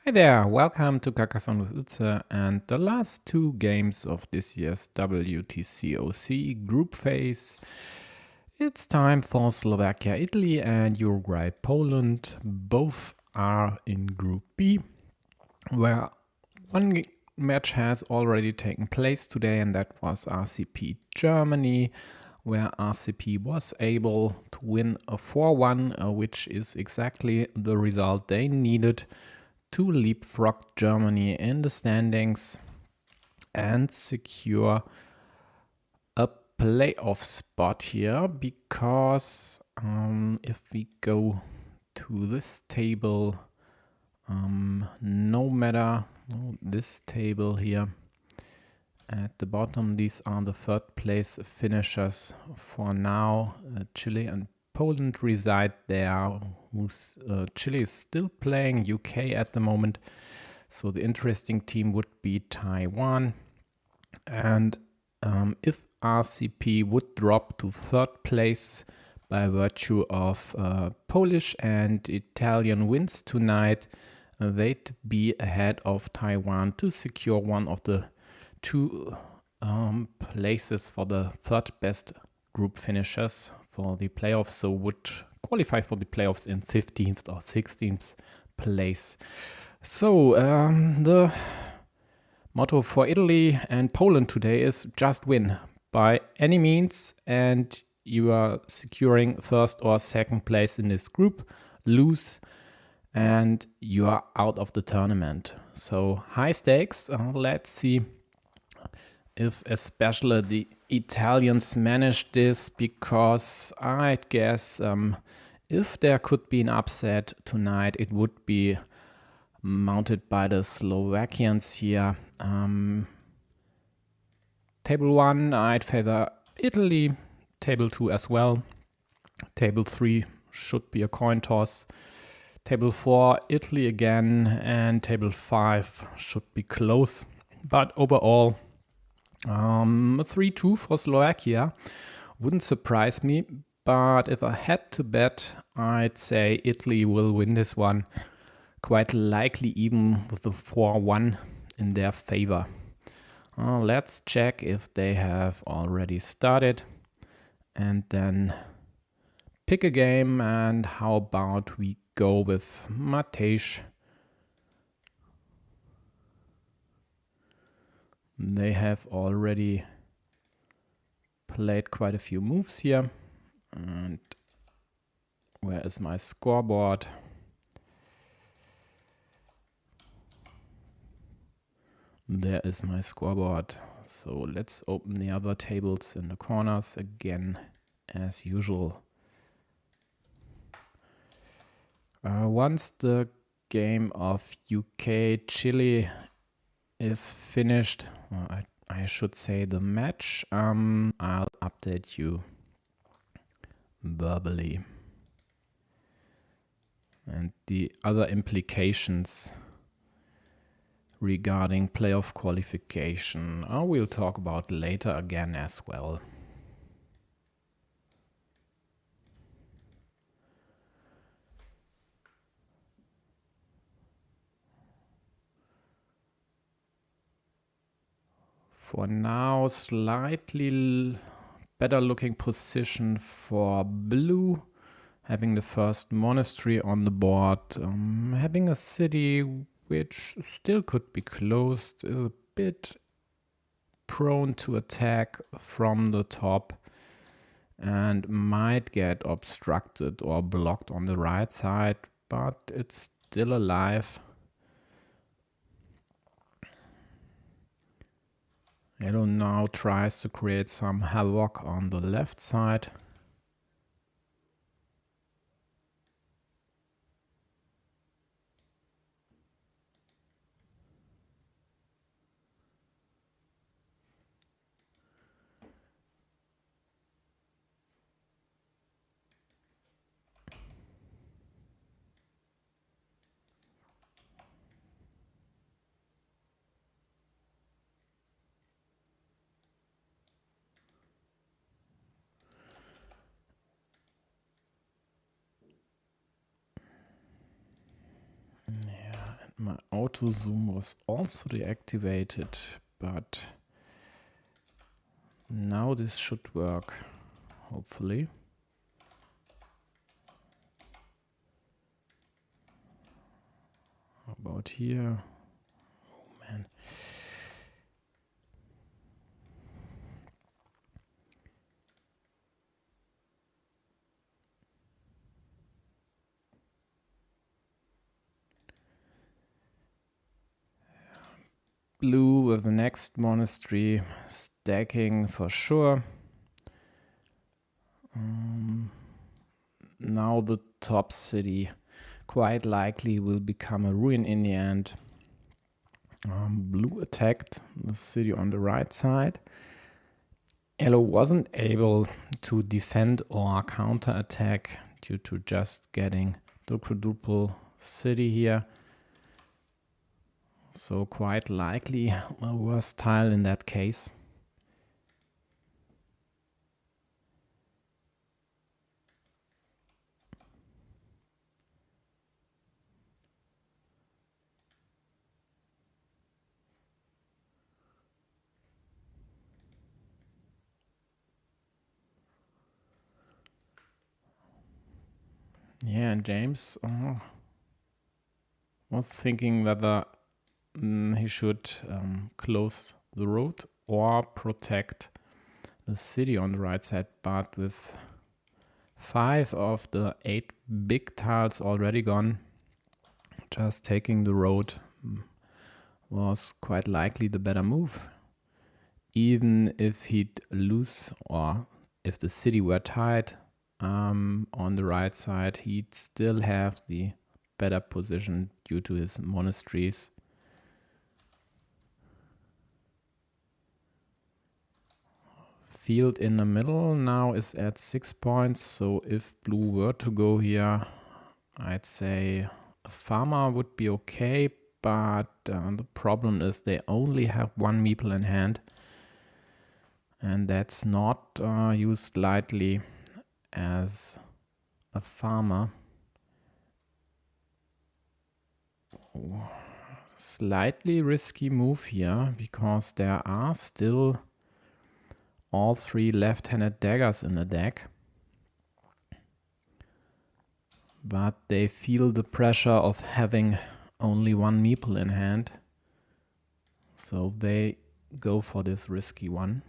Hi there, welcome to Carcassonne with Utze and the last two games of this year's WTCOC group phase. It's time for Slovakia, Italy and Uruguay, Poland. Both are in Group B, where one match has already taken place today, and that was RCP Germany, where RCP was able to win a 4-1, which is exactly the result they needed to leapfrog Germany in the standings and secure a playoff spot here, because if we go to this table, no matter this table here at the bottom, these are the third place finishers for now. Chile and Poland reside there. Chile is still playing UK at the moment, so the interesting team would be Taiwan. And if RCP would drop to third place by virtue of Polish and Italian wins tonight, they'd be ahead of Taiwan to secure one of the two places for the third best group finishers for the playoffs, so would qualify for the playoffs in 15th or 16th place. So the motto for Italy and Poland today is just win by any means, and you are securing first or second place in this group. Lose and you are out of the tournament. So high stakes. Let's see if especially the Italians manage this, because I'd guess if there could be an upset tonight, it would be mounted by the Slovakians here. Table 1, I'd favor Italy. Table 2 as well. Table 3 should be a coin toss. Table 4, Italy again. And table 5 should be close. But overall, 3-2 for Slovakia wouldn't surprise me, but if I had to bet, I'd say Italy will win this one, quite likely even with the 4-1 in their favor. Let's check if they have already started and then pick a game. And how about we go with Matej? They have already played quite a few moves here. And where is my scoreboard? There is my scoreboard. So let's open the other tables in the corners again, as usual. Once the game of UK-Chile is finished, I should say the match, I'll update you verbally. And the other implications regarding playoff qualification, we'll talk about later again as well. For now, slightly better looking position for blue, having the first monastery on the board, having a city which still could be closed, is a bit prone to attack from the top and might get obstructed or blocked on the right side, but it's still alive. Yellow now tries to create some havoc on the left side. My auto zoom was also deactivated, but now this should work, hopefully. How about here? Oh man. Blue with the next monastery stacking for sure. Now the top city quite likely will become a ruin in the end. Blue attacked the city on the right side. Yellow wasn't able to defend or counter-attack due to just getting the quadruple city here. So quite likely a worse tile in that case. Yeah, and James was thinking whether he should close the road or protect the city on the right side, but with 5 of the 8 big tiles already gone, just taking the road was quite likely the better move. Even if he'd lose or if the city were tied on the right side, he'd still have the better position due to his monasteries. Field in the middle now is at 6 points, so if blue were to go here, I'd say a farmer would be okay, but the problem is they only have 1 meeple in hand, and that's not used lightly as a farmer. Oh, slightly risky move here, because there are still all 3 left-handed daggers in the deck. But they feel the pressure of having only 1 meeple in hand. So they go for this risky one.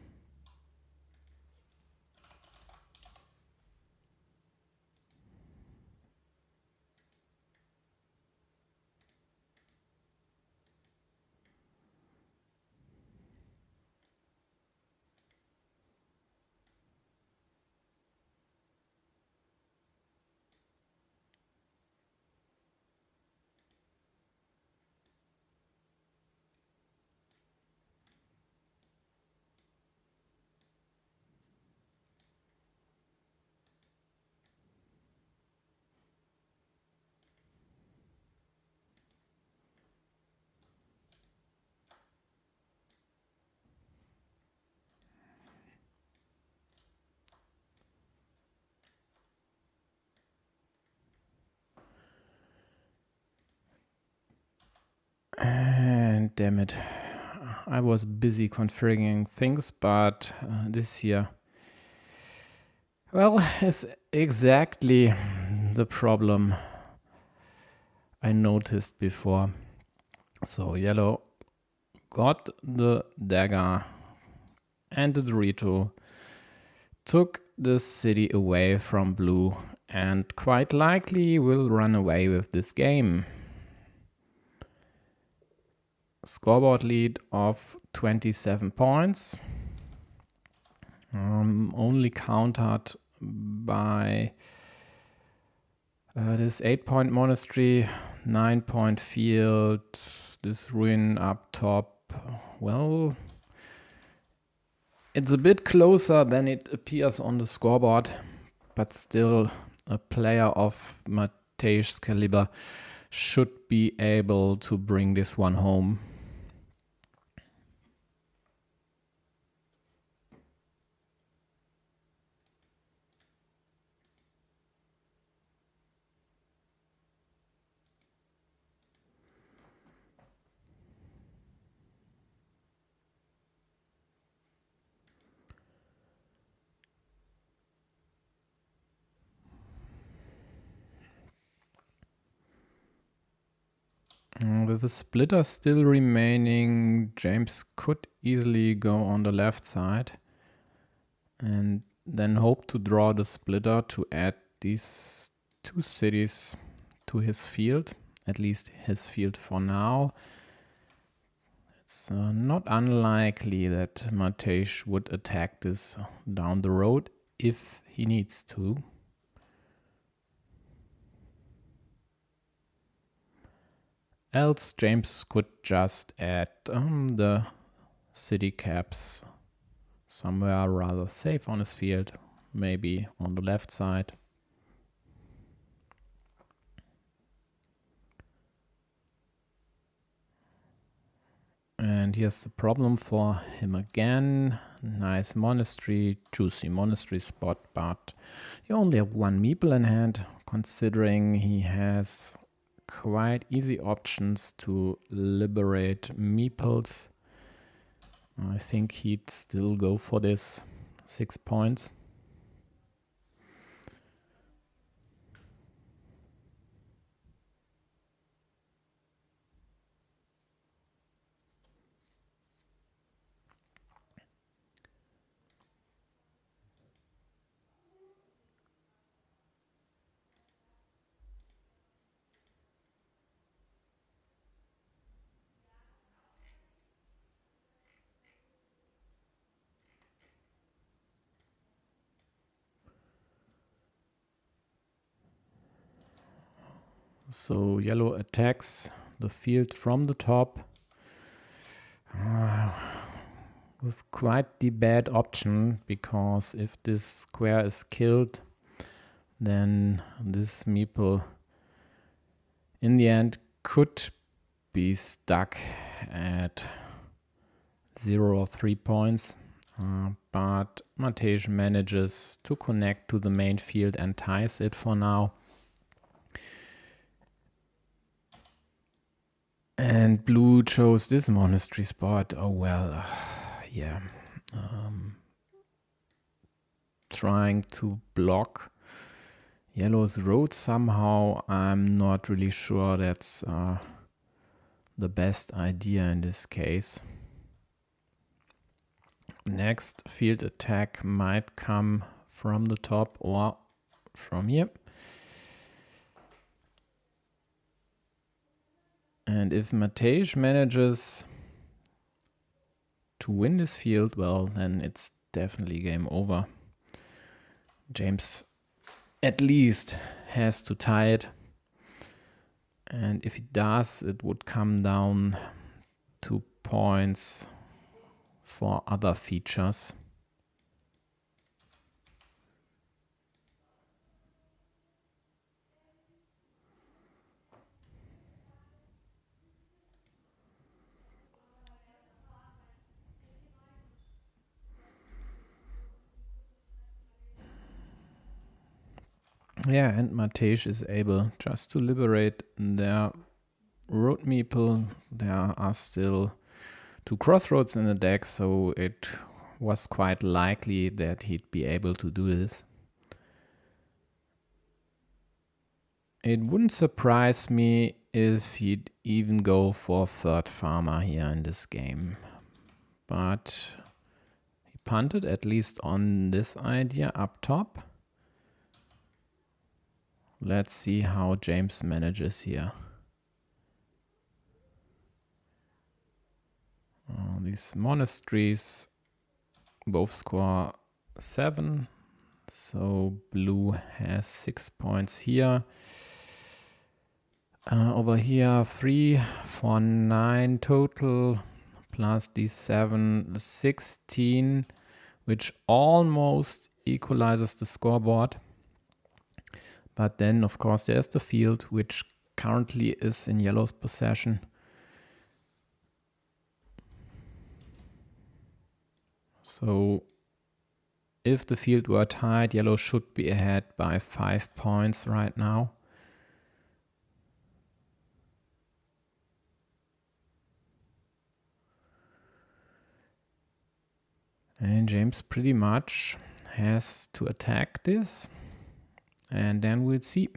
And damn it, I was busy configuring things, but this here, well, is exactly the problem I noticed before. So yellow got the dagger and the Dorito, took the city away from blue, and quite likely will run away with this game. Scoreboard lead of 27 points. Only countered by this 8-point monastery, 9-point field, this ruin up top. Well, it's a bit closer than it appears on the scoreboard, but still a player of Matej's caliber should be able to bring this one home. with a splitter still remaining, James could easily go on the left side and then hope to draw the splitter to add these two cities to his field, at least his field for now. It's not unlikely that Matej would attack this down the road if he needs to. Else James could just add the city caps somewhere rather safe on his field, maybe on the left side. And here's the problem for him again. Nice monastery, juicy monastery spot, but you only have one meeple in hand, considering he has quite easy options to liberate meeples. I think he'd still go for this 6 points. So yellow attacks the field from the top with quite the bad option, because if this square is killed, then this meeple in the end could be stuck at 0 or 3 points. But Matej manages to connect to the main field and ties it for now. And blue chose this monastery spot. Oh well, yeah. Trying to block yellow's road somehow. I'm not really sure that's the best idea in this case. Next field attack might come from the top or from here. And if Matej manages to win this field, well, then it's definitely game over. James at least has to tie it. And if he does, it would come down to points for other features. Yeah, and Matej is able just to liberate their road meeple. There are still 2 crossroads in the deck, so it was quite likely that he'd be able to do this. It wouldn't surprise me if he'd even go for 3rd farmer here in this game. But he punted at least on this idea up top. Let's see how James manages here. These monasteries both score 7. So blue has 6 points here. Over here 3 for 9 total, plus these 7, 16, which almost equalizes the scoreboard. But then, of course, there's the field, which currently is in yellow's possession. So if the field were tied, yellow should be ahead by 5 points right now. And James pretty much has to attack this. And then we'll see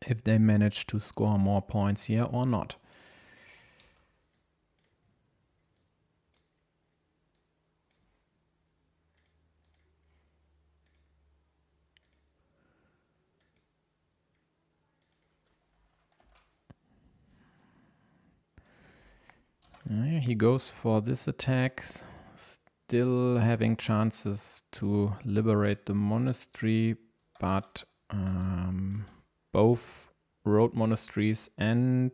if they manage to score more points here or not. He goes for this attack, still having chances to liberate the monastery, but both road monasteries and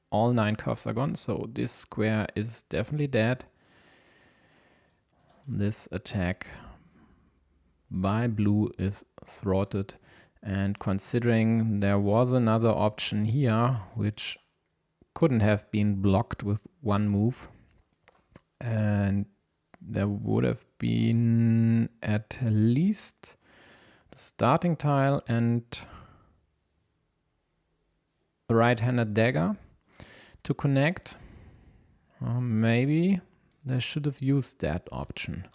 all 9 curves are gone, so this square is definitely dead. This attack by blue is thwarted, and considering there was another option here which couldn't have been blocked with one move, and there would have been at least the starting tile and the right-handed dagger to connect. Maybe they should have used that option.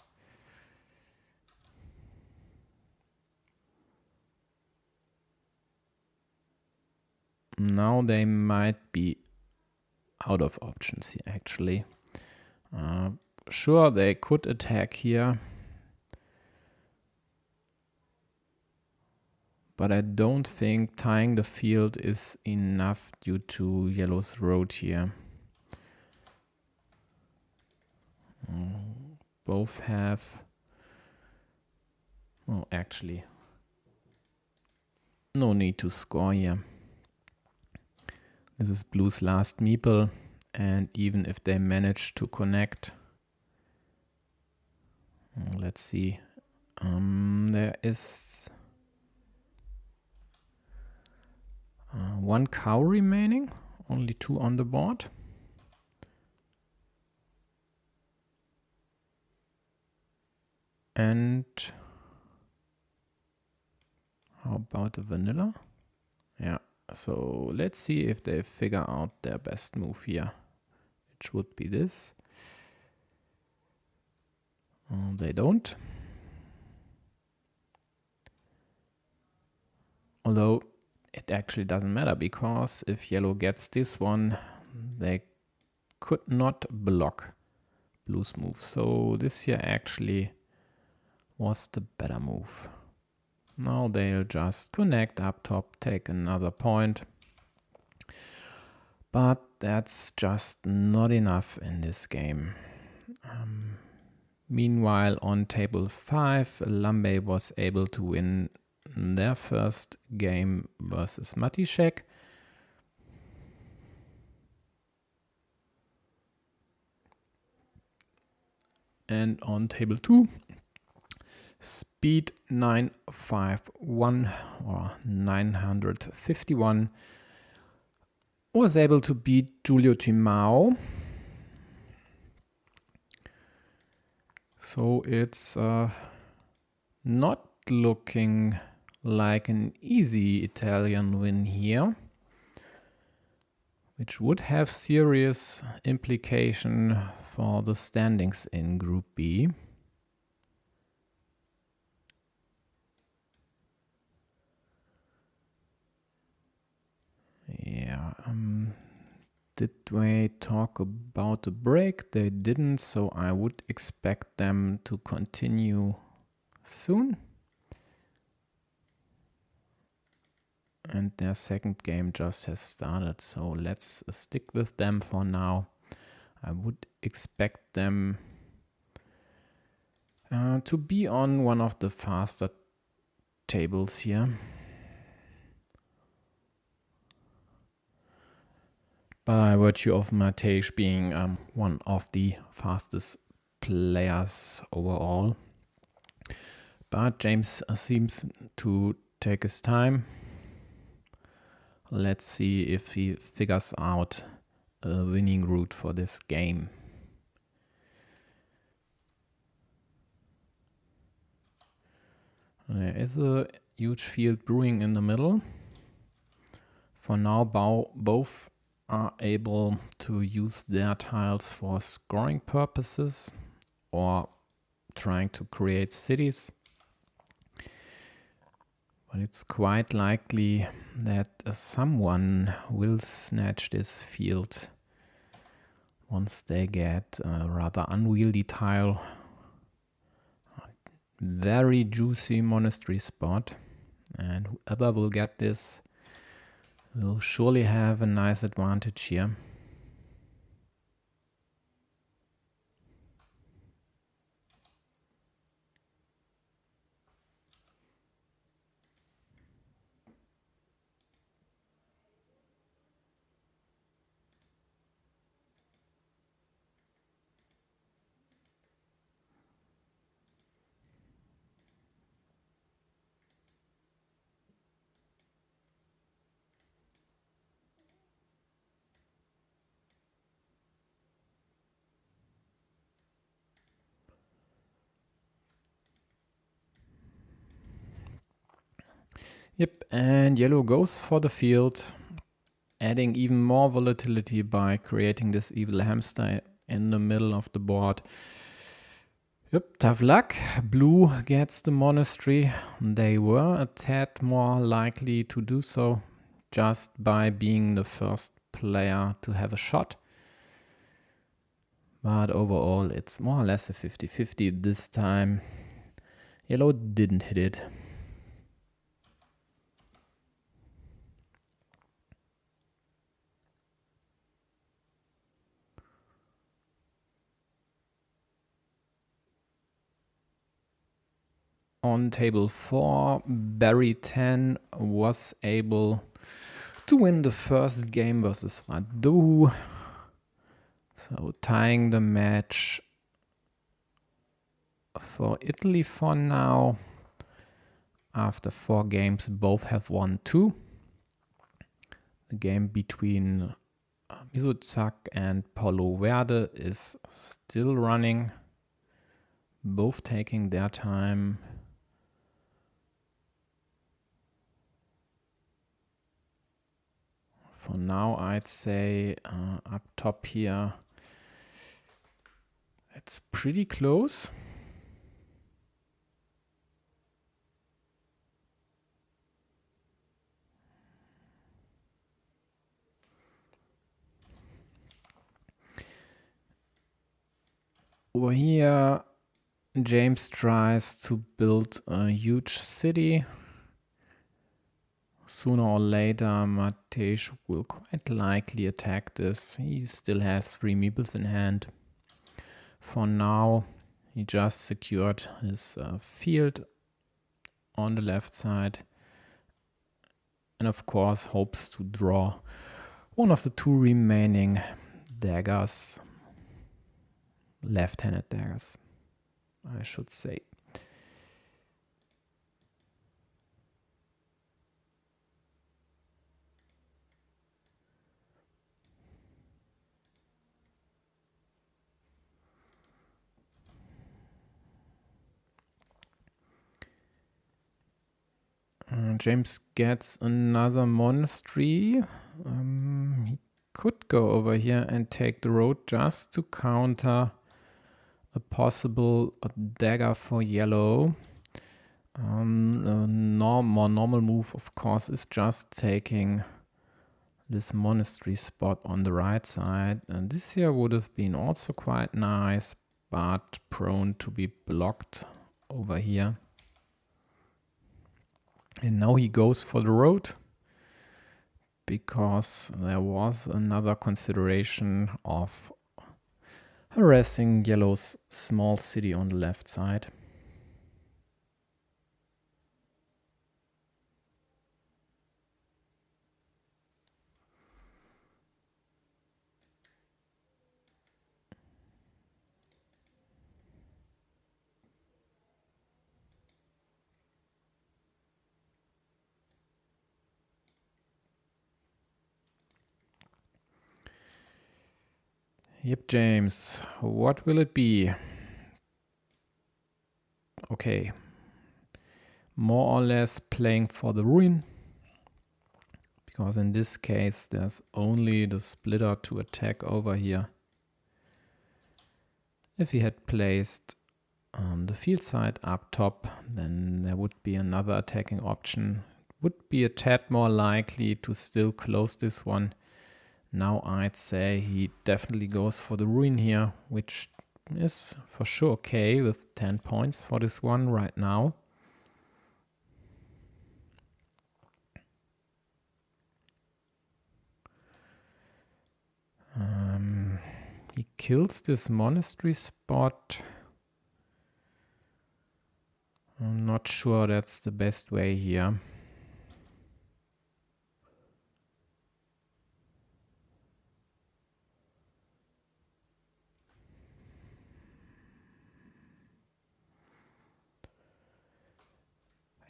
Now they might be out of options here, actually. Sure, they could attack here, but I don't think tying the field is enough due to yellow's road here. Both have... Oh, actually, no need to score here. This is blue's last meeple, and even if they manage to connect, let's see, there is one cow remaining, only 2 on the board. And how about the vanilla? Yeah, so let's see if they figure out their best move here, which would be this. They don't. Although it actually doesn't matter, because if yellow gets this one, they could not block blue's move. So this here actually was the better move. Now they'll just connect up top, take another point. But that's just not enough in this game. Meanwhile, on table 5, Lambe was able to win their first game versus Matisek. And on table 2, Speed 951 or 951 was able to beat Giulio Timao. So it's not looking like an easy Italian win here, which would have serious implication for the standings in Group B. Yeah, did they talk about a break? They didn't, so I would expect them to continue soon. And their second game just has started, so let's stick with them for now. I would expect them to be on one of the faster tables here. By virtue of Matej being one of the fastest players overall. But James seems to take his time. Let's see if he figures out a winning route for this game. There is a huge field brewing in the middle. For now, both are able to use their tiles for scoring purposes or trying to create cities. But it's quite likely that someone will snatch this field once they get a rather unwieldy tile. Very juicy monastery spot, and whoever will get this will surely have a nice advantage here. Yep, and yellow goes for the field, adding even more volatility by creating this evil hamster in the middle of the board. Yep, tough luck. Blue gets the monastery. They were a tad more likely to do so just by being the first player to have a shot. But overall, it's more or less a 50-50 this time. Yellow didn't hit it. On table 4, Barry 10 was able to win the first game versus Radu. So tying the match for Italy for now. After 4 games, both have won 2. The game between WTCOC and Paulo Verde is still running. Both taking their time. For now, I'd say up top here, it's pretty close. Over here, James tries to build a huge city. Sooner or later, Matej will quite likely attack this. He still has 3 meeples in hand. For now, he just secured his field on the left side. And of course, hopes to draw one of the 2 remaining daggers. Left-handed daggers, I should say. James gets another monastery. He could go over here and take the road just to counter a possible dagger for yellow. A more normal move, of course, is just taking this monastery spot on the right side. And this here would have been also quite nice, but prone to be blocked over here. And now he goes for the road, because there was another consideration of harassing yellow's small city on the left side. Yep, James, what will it be? Okay, more or less playing for the ruin, because in this case there's only the splitter to attack over here. If he had placed the field side up top, then there would be another attacking option. Would be a tad more likely to still close this one. Now I'd say he definitely goes for the ruin here, which is for sure okay with 10 points for this one right now. He kills this monastery spot. I'm not sure that's the best way here.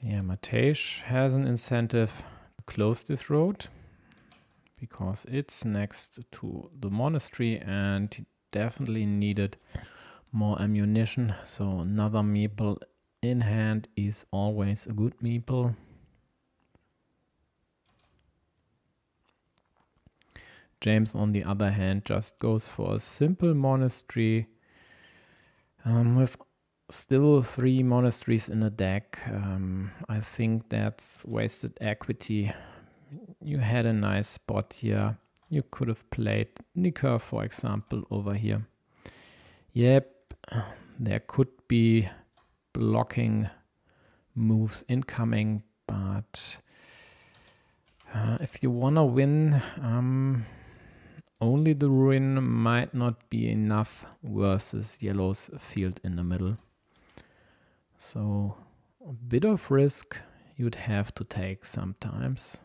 Yeah, Matej has an incentive to close this road, because it's next to the monastery and he definitely needed more ammunition. So another meeple in hand is always a good meeple. James, on the other hand, just goes for a simple monastery with still 3 monasteries in a deck. I think that's wasted equity. You had a nice spot here. You could have played Nicker, for example, over here. Yep, there could be blocking moves incoming, but if you want to win, only the ruin might not be enough versus yellow's field in the middle. So a bit of risk you'd have to take sometimes.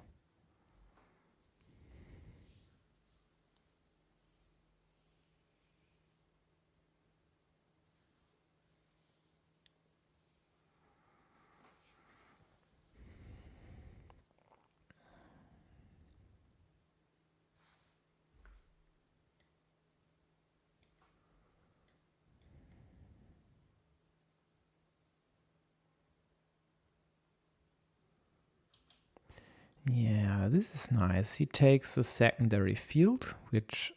Yeah, this is nice. He takes a secondary field, which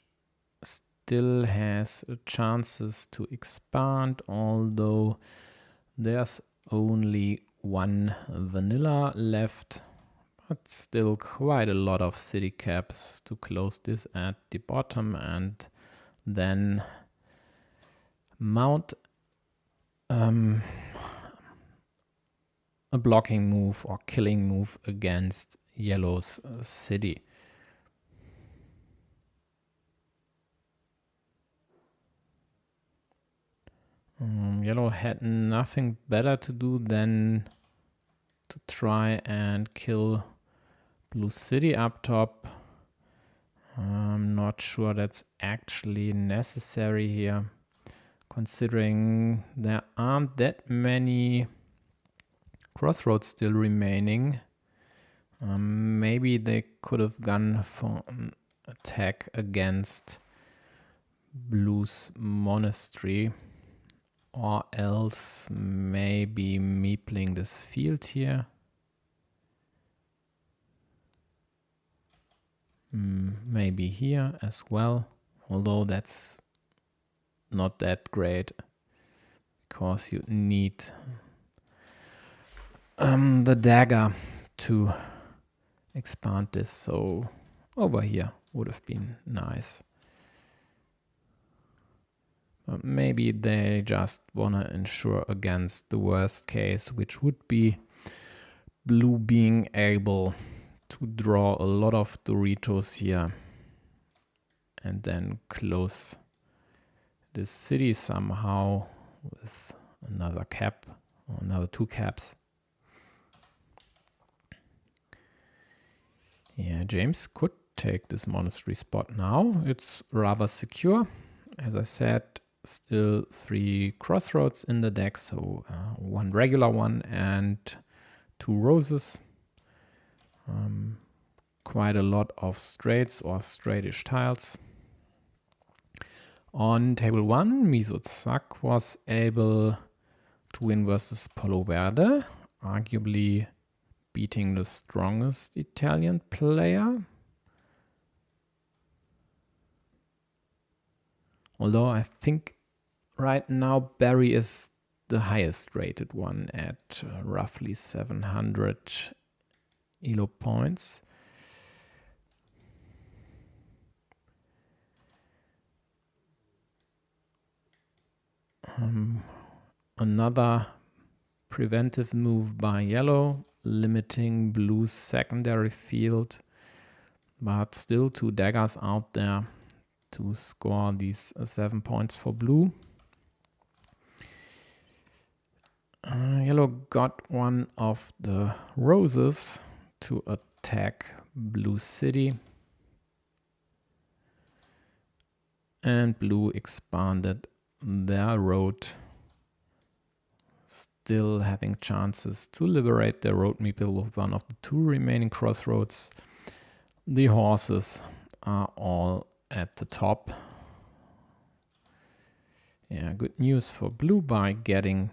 still has chances to expand, although there's only 1 vanilla left, but still quite a lot of city caps to close this at the bottom and then mount a blocking move or killing move against yellow's city. Yellow had nothing better to do than to try and kill blue city up top. I'm not sure that's actually necessary here, considering there aren't that many crossroads still remaining. Maybe they could have gone for an attack against blue's monastery, or else maybe meepling this field here. Maybe here as well, although that's not that great because you need the dagger to expand this, so over here would have been nice. But maybe they just want to ensure against the worst case, which would be blue being able to draw a lot of Doritos here and then close this city somehow with another cap or another 2 caps. Yeah, James could take this monastery spot now. It's rather secure. As I said, still 3 crossroads in the deck, so 1 regular one and 2 roses. Quite a lot of straights or straightish tiles. On table 1, Miso was able to win versus Polo Verde, arguably beating the strongest Italian player. Although I think right now Barry is the highest rated one at roughly 700 elo points. Another preventive move by yellow, limiting blue's secondary field, but still 2 daggers out there to score these 7 points for blue. Yellow got one of the roses to attack blue city, and blue expanded their road, still having chances to liberate their road meeple with one of the 2 remaining crossroads. The horses are all at the top. Yeah, good news for blue by getting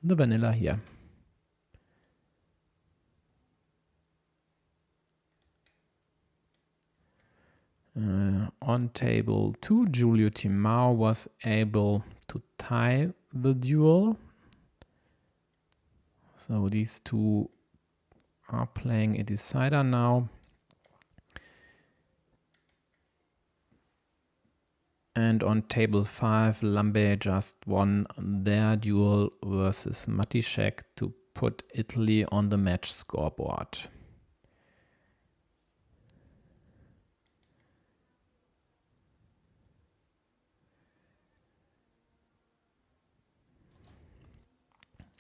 the vanilla here. On table 2, Giulio Timao was able to tie the duel. So these two are playing a decider now. And on table 5, Lambe just won their duel versus Matysiak to put Italy on the match scoreboard.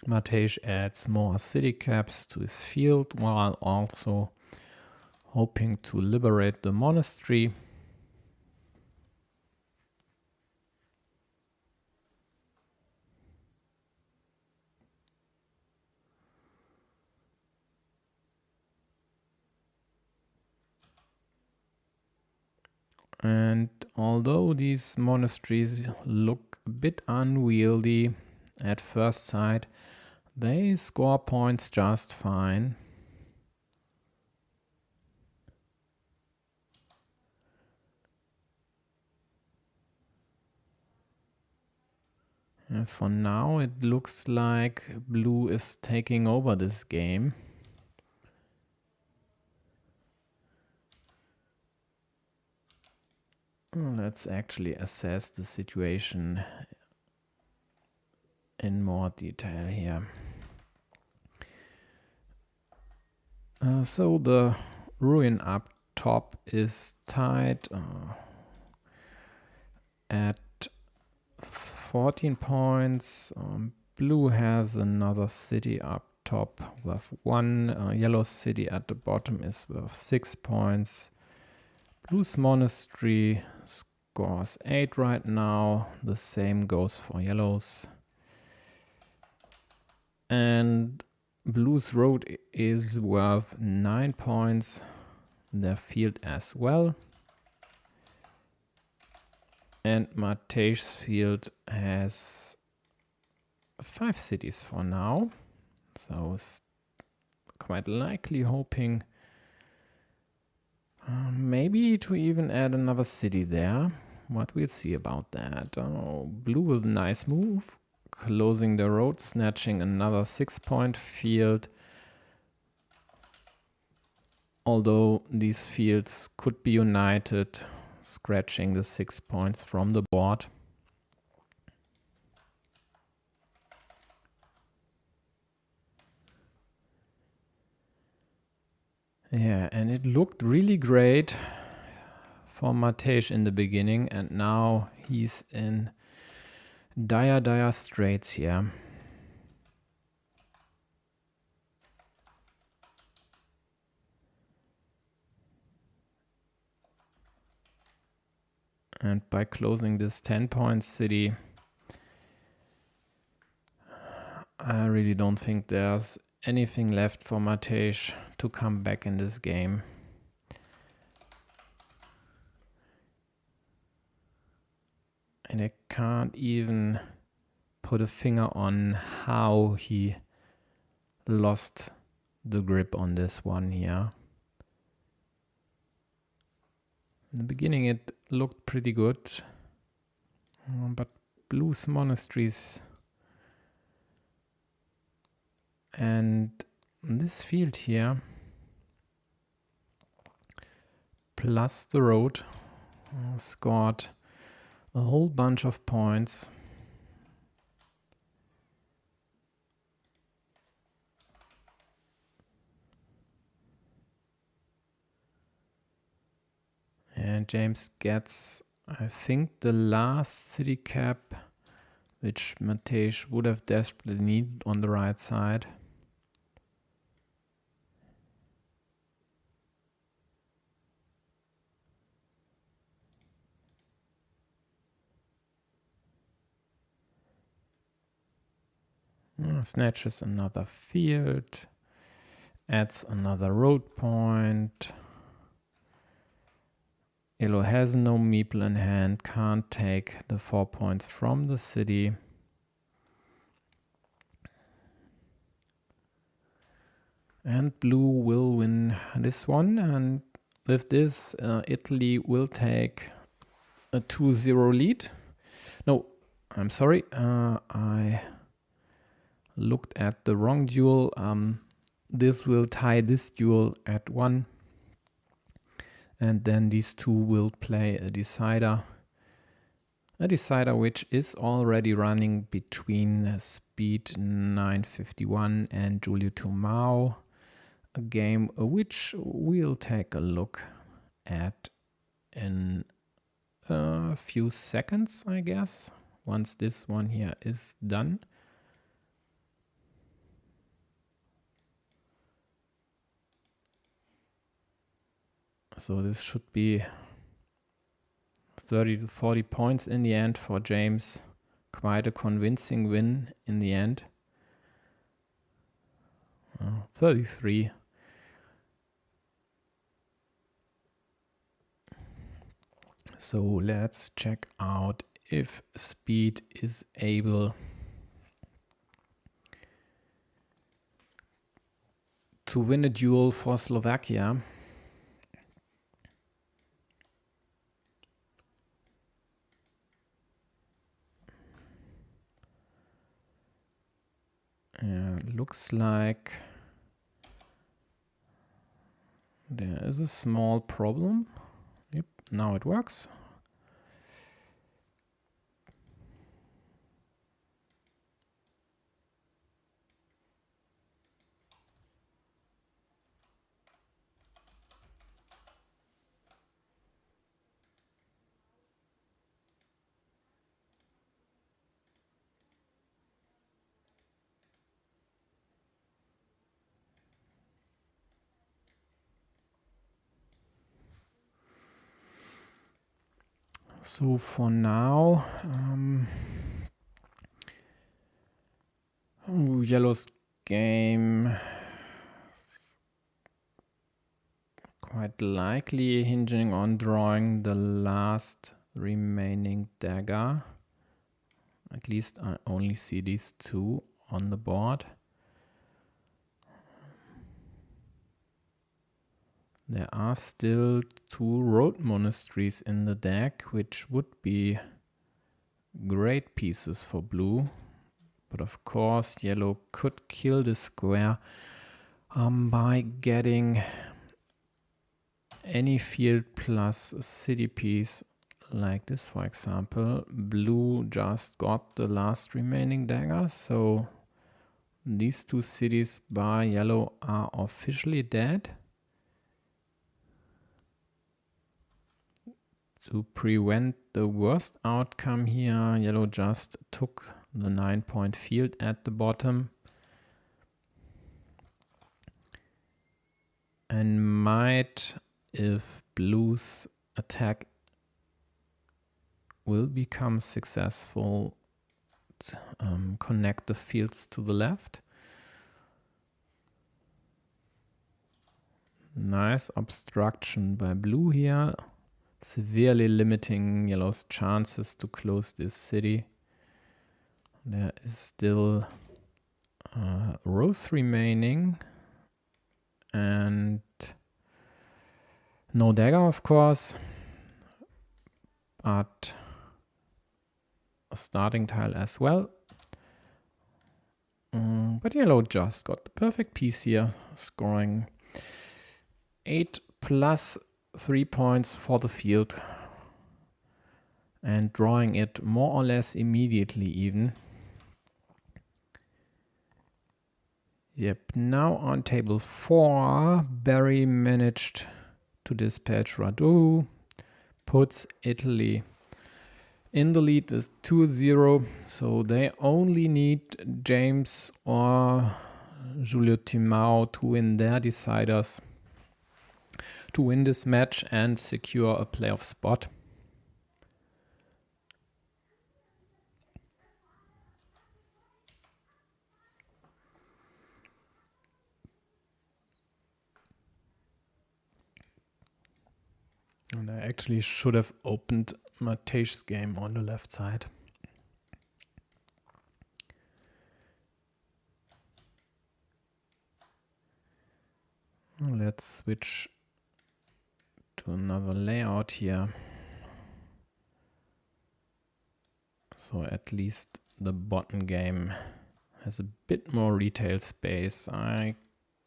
Matej adds more city caps to his field while also hoping to liberate the monastery. And although these monasteries look a bit unwieldy at first sight, they score points just fine. And for now it looks like blue is taking over this game. Let's actually assess the situation in more detail here. So the ruin up top is tied at 14 points. Blue has another city up top with 1. Yellow city at the bottom is worth 6 points. Blue's monastery scores 8 right now. The same goes for yellow's. And blue's road is worth 9 points. Their field as well. And Matej's field has 5 cities for now. So quite likely hoping maybe to even add another city there. What we'll see about that. Blue with a nice move. Closing the road, snatching another 6-point field. Although these fields could be united, scratching the 6 points from the board. Yeah, and it looked really great for Matej in the beginning, and now he's in dire straits here. And by closing this 10-point city, I really don't think there's anything left for Matej to come back in this game. And I can't even put a finger on how he lost the grip on this one here. In the beginning it looked pretty good, but blue's monasteries and this field here plus the road scored a whole bunch of points. And James gets, I think, the last city cap, which Matej would have desperately needed on the right side. Snatches another field, adds another road point. Yellow has no meeple in hand, can't take the 4 points from the city. And blue will win this one, and With this, Italy will take a 2-0 lead. No, I'm sorry, I looked at the wrong duel. This will tie this duel at 1. And then these two will play a decider. A decider which is already running between speed 951 and Giulio Tomao. A game which we'll take a look at in a few seconds, I guess, once this one here is done. So this should be 30 to 40 points in the end for James. Quite a convincing win in the end. 33. So let's check out if speed is able to win a duel for Slovakia. Looks like there is a small problem. Yep, now it works. So for now, Yellow's game quite likely hinging on drawing the last remaining dagger. At least I only see these two on the board. There are still 2 road monasteries in the deck, which would be great pieces for blue. But of course, yellow could kill the square by getting any field plus a city piece like this, for example. Blue just got the last remaining dagger, so these 2 cities by yellow are officially dead. To prevent the worst outcome here, yellow just took the 9-point field at the bottom and might, if blue's attack will become successful, connect the fields to the left. Nice obstruction by blue here, severely limiting yellow's chances to close this city. There is still rows remaining and no dagger, of course, but a starting tile as well. But yellow just got the perfect piece here, scoring 8 plus 3 points for the field and drawing it more or less immediately even. Yep, now on table 4, Barry managed to dispatch Radu, puts Italy in the lead with 2-0, so they only need James or Giulio Timao to win their deciders to win this match and secure a playoff spot. And I actually should have opened Matej's game on the left side. Let's switch to another layout here. So at least the bottom game has a bit more retail space. I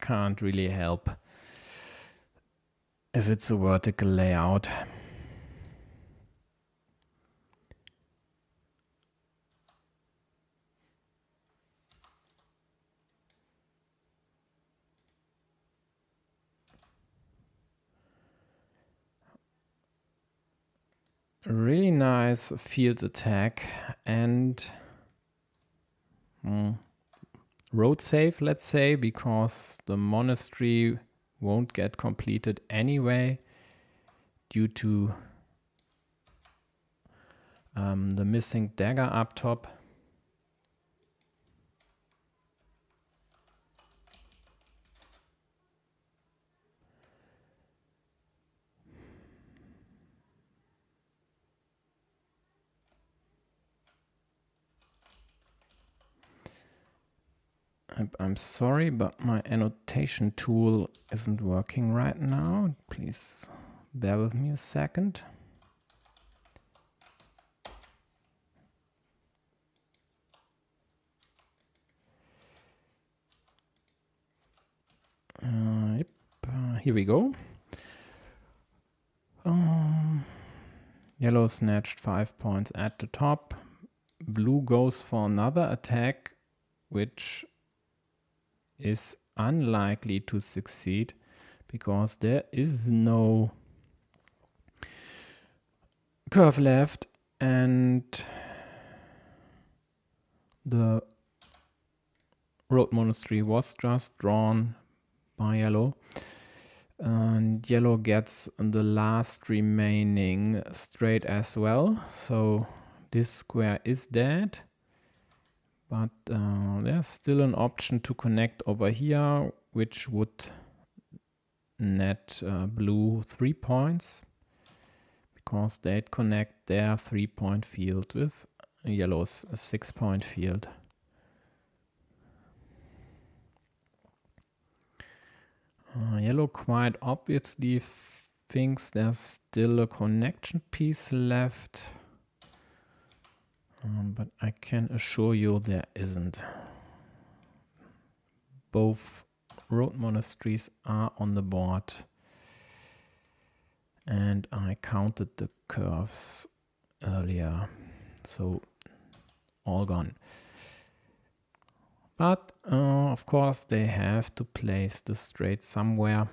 can't really help if it's a vertical layout. Really nice field attack and road safe, let's say, because the monastery won't get completed anyway due to the missing dagger up top. I'm sorry, but my annotation tool isn't working right now. Please bear with me a second. Here we go. Yellow snatched 5 points at the top. Blue goes for another attack, which is unlikely to succeed because there is no curve left and the road monastery was just drawn by yellow. And yellow gets the last remaining straight as well. So this square is dead. But there's still an option to connect over here, which would net blue 3 points. Because they'd connect their 3-point field with yellow's 6-point field. Yellow quite obviously thinks there's still a connection piece left. But I can assure you there isn't. Both road monasteries are on the board. And I counted the curves earlier. So all gone. But of course they have to place the straight somewhere.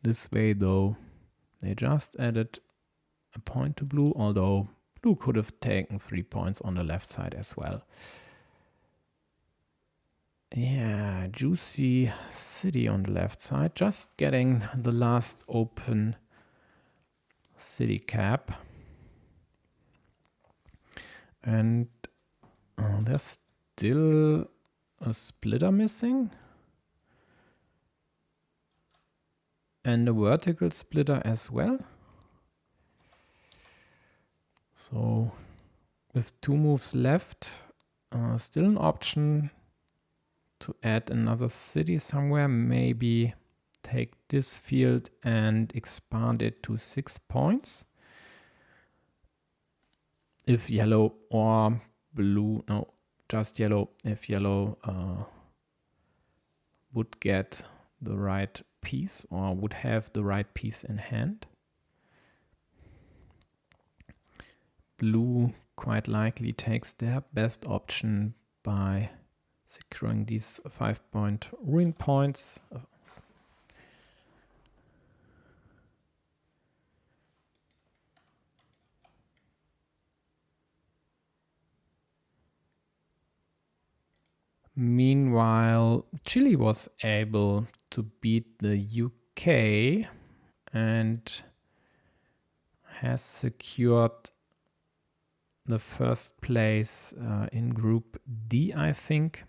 This way though, they just added a point to blue, although blue could have taken 3 points on the left side as well. Yeah, juicy city on the left side, just getting the last open city cap. And there's still a splitter missing. And a vertical splitter as well. So with 2 moves left, still an option to add another city somewhere. Maybe take this field and expand it to 6 points. If yellow or blue, no, just yellow, if yellow would get the right piece or would have the right piece in hand. Blue quite likely takes their best option by securing these 5-point ruin points. Meanwhile, Chile was able to beat the UK and has secured the first place in Group D, I think.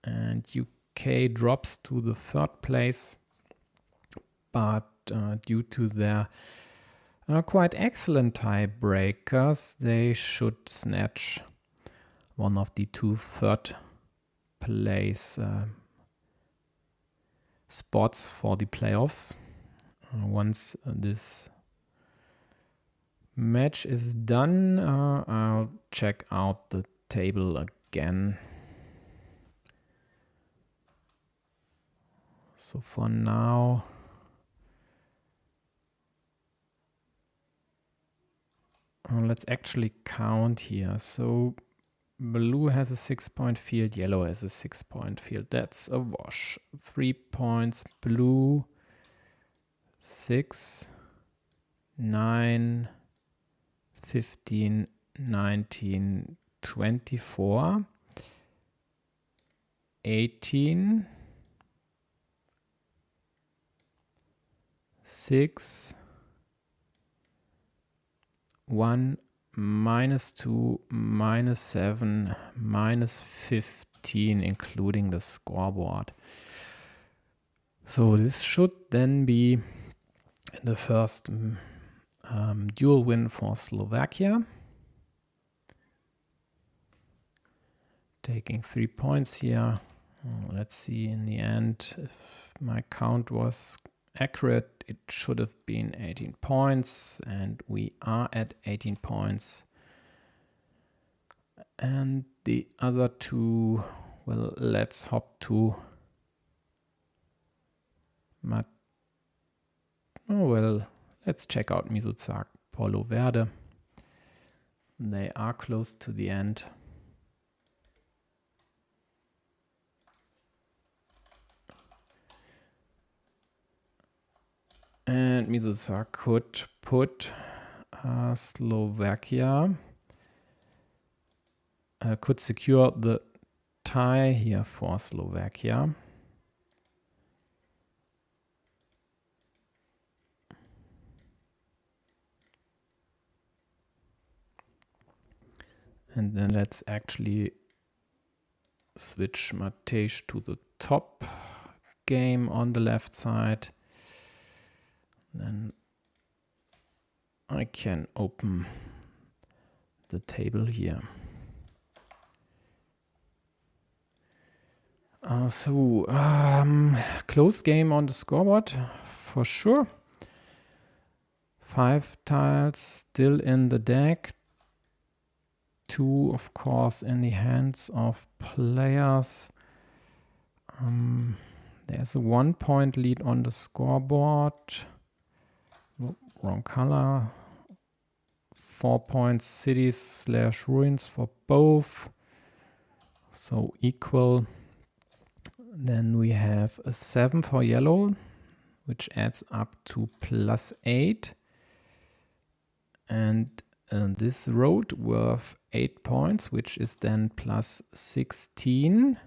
And UK drops to the 3rd place. But due to their quite excellent tiebreakers, they should snatch one of the 2 third place spots for the playoffs. Once this match is done, I'll check out the table again. So for now, let's actually count here. So blue has a 6-point field, yellow has a 6-point field. That's a wash. 3 points, blue, 6, 9, 15, 19, 24, 18, 6, 1, -2, -7, -15, including the scoreboard. So this should then be the first dual win for Slovakia. Taking 3 points here. Let's see in the end if my count was accurate. It should have been 18 points, and we are at 18 points. And the other two, well, let's hop to let's check out Misuzak Polo Verde. They are close to the end. And Misuzak could put Slovakia, could secure the tie here for Slovakia. And then let's actually switch Matej to the top game on the left side. Then I can open the table here. Close game on the scoreboard for sure. 5 tiles still in the deck. 2, of course, in the hands of players. There's a 1-point lead on the scoreboard. Oh, wrong color. 4 points, cities/ruins for both. So equal. Then we have a 7 for yellow, which adds up to +8. And this road worth 8 points, which is then +16.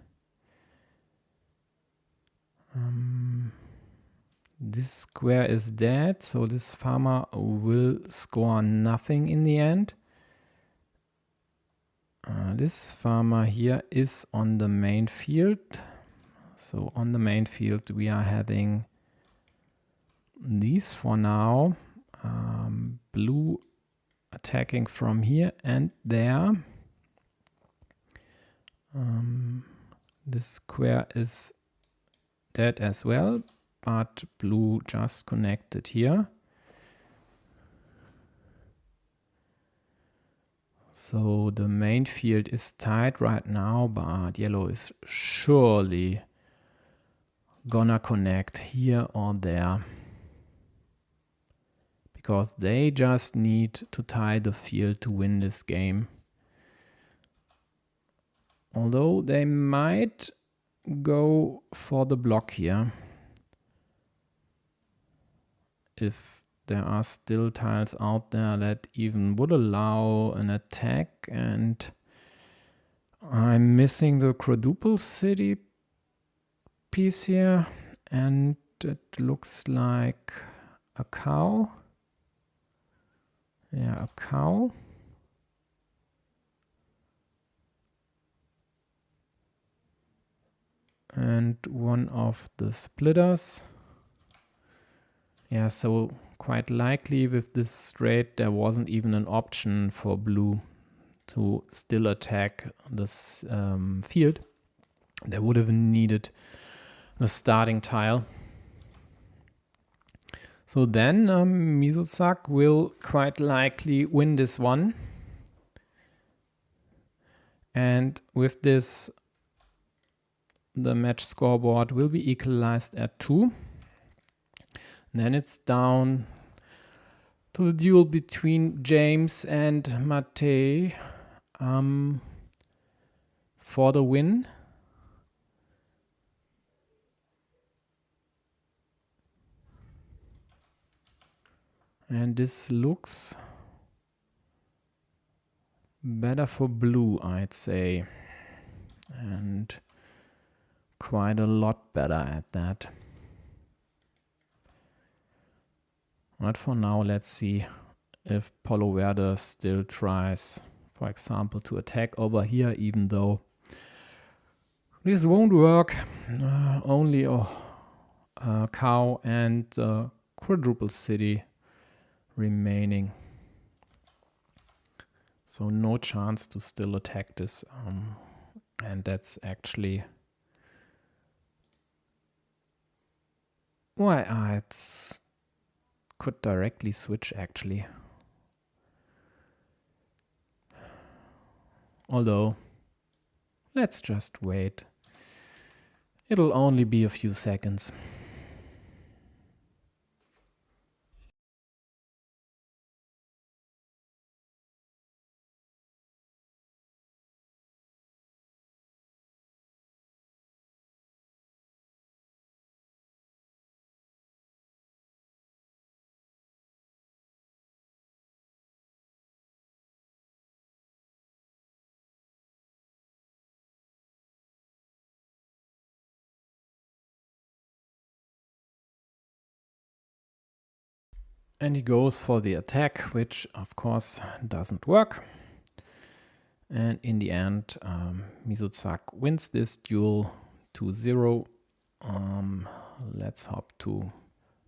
This square is dead, so this farmer will score nothing in the end. This farmer here is on the main field. So on the main field we are having these for now. Blue attacking from here and there. This square is dead as well, but blue just connected here. So the main field is tight right now, but yellow is surely gonna connect here or there, because they just need to tie the field to win this game. Although they might go for the block here if there are still tiles out there that even would allow an attack, and I'm missing the quadruple city piece here, and it looks like a cow. Yeah, a cow. And one of the splitters. Yeah, so quite likely with this straight there wasn't even an option for blue to still attack this field. They would have needed the starting tile. So then WTCOC will quite likely win this one. And with this, the match scoreboard will be equalized at 2. And then it's down to the duel between James and Mate for the win. And this looks better for blue, I'd say. And quite a lot better at that. But for now, let's see if Polo Verde still tries, for example, to attack over here, even though this won't work. Only a cow and a quadruple city remaining. So no chance to still attack this. And that's actually why it could directly switch actually. Although, let's just wait. It'll only be a few seconds. And he goes for the attack, which of course doesn't work. And in the end, WTCOC wins this duel 2-0. Let's hop to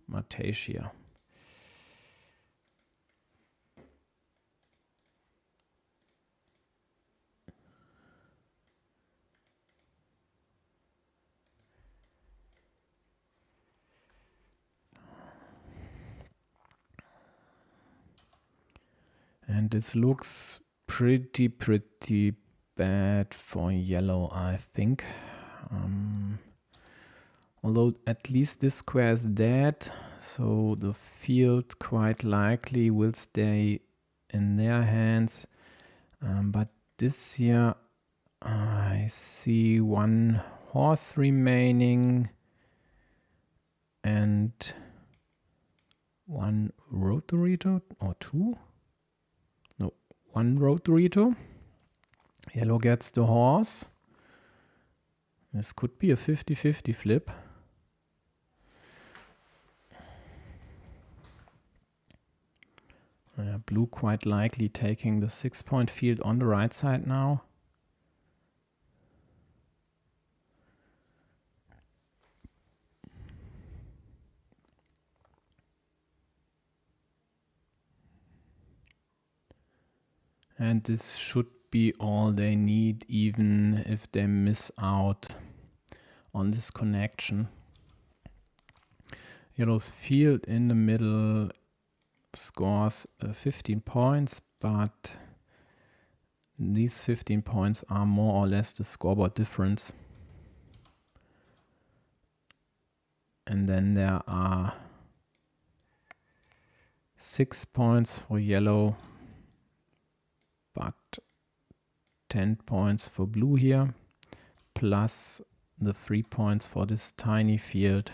Malaysia. And this looks pretty bad for yellow, I think. Although at least this square is dead, so the field quite likely will stay in their hands. But this here, I see one horse remaining and one rotorito or two. No, one rotorito. Yellow gets the horse. This could be a 50-50 flip. Blue quite likely taking the 6-point field on the right side now. And this should be all they need, even if they miss out on this connection. Yellow's field in the middle scores 15 points, but these 15 points are more or less the scoreboard difference. And then there are 6 points for yellow, but 10 points for blue here, plus the 3 points for this tiny field.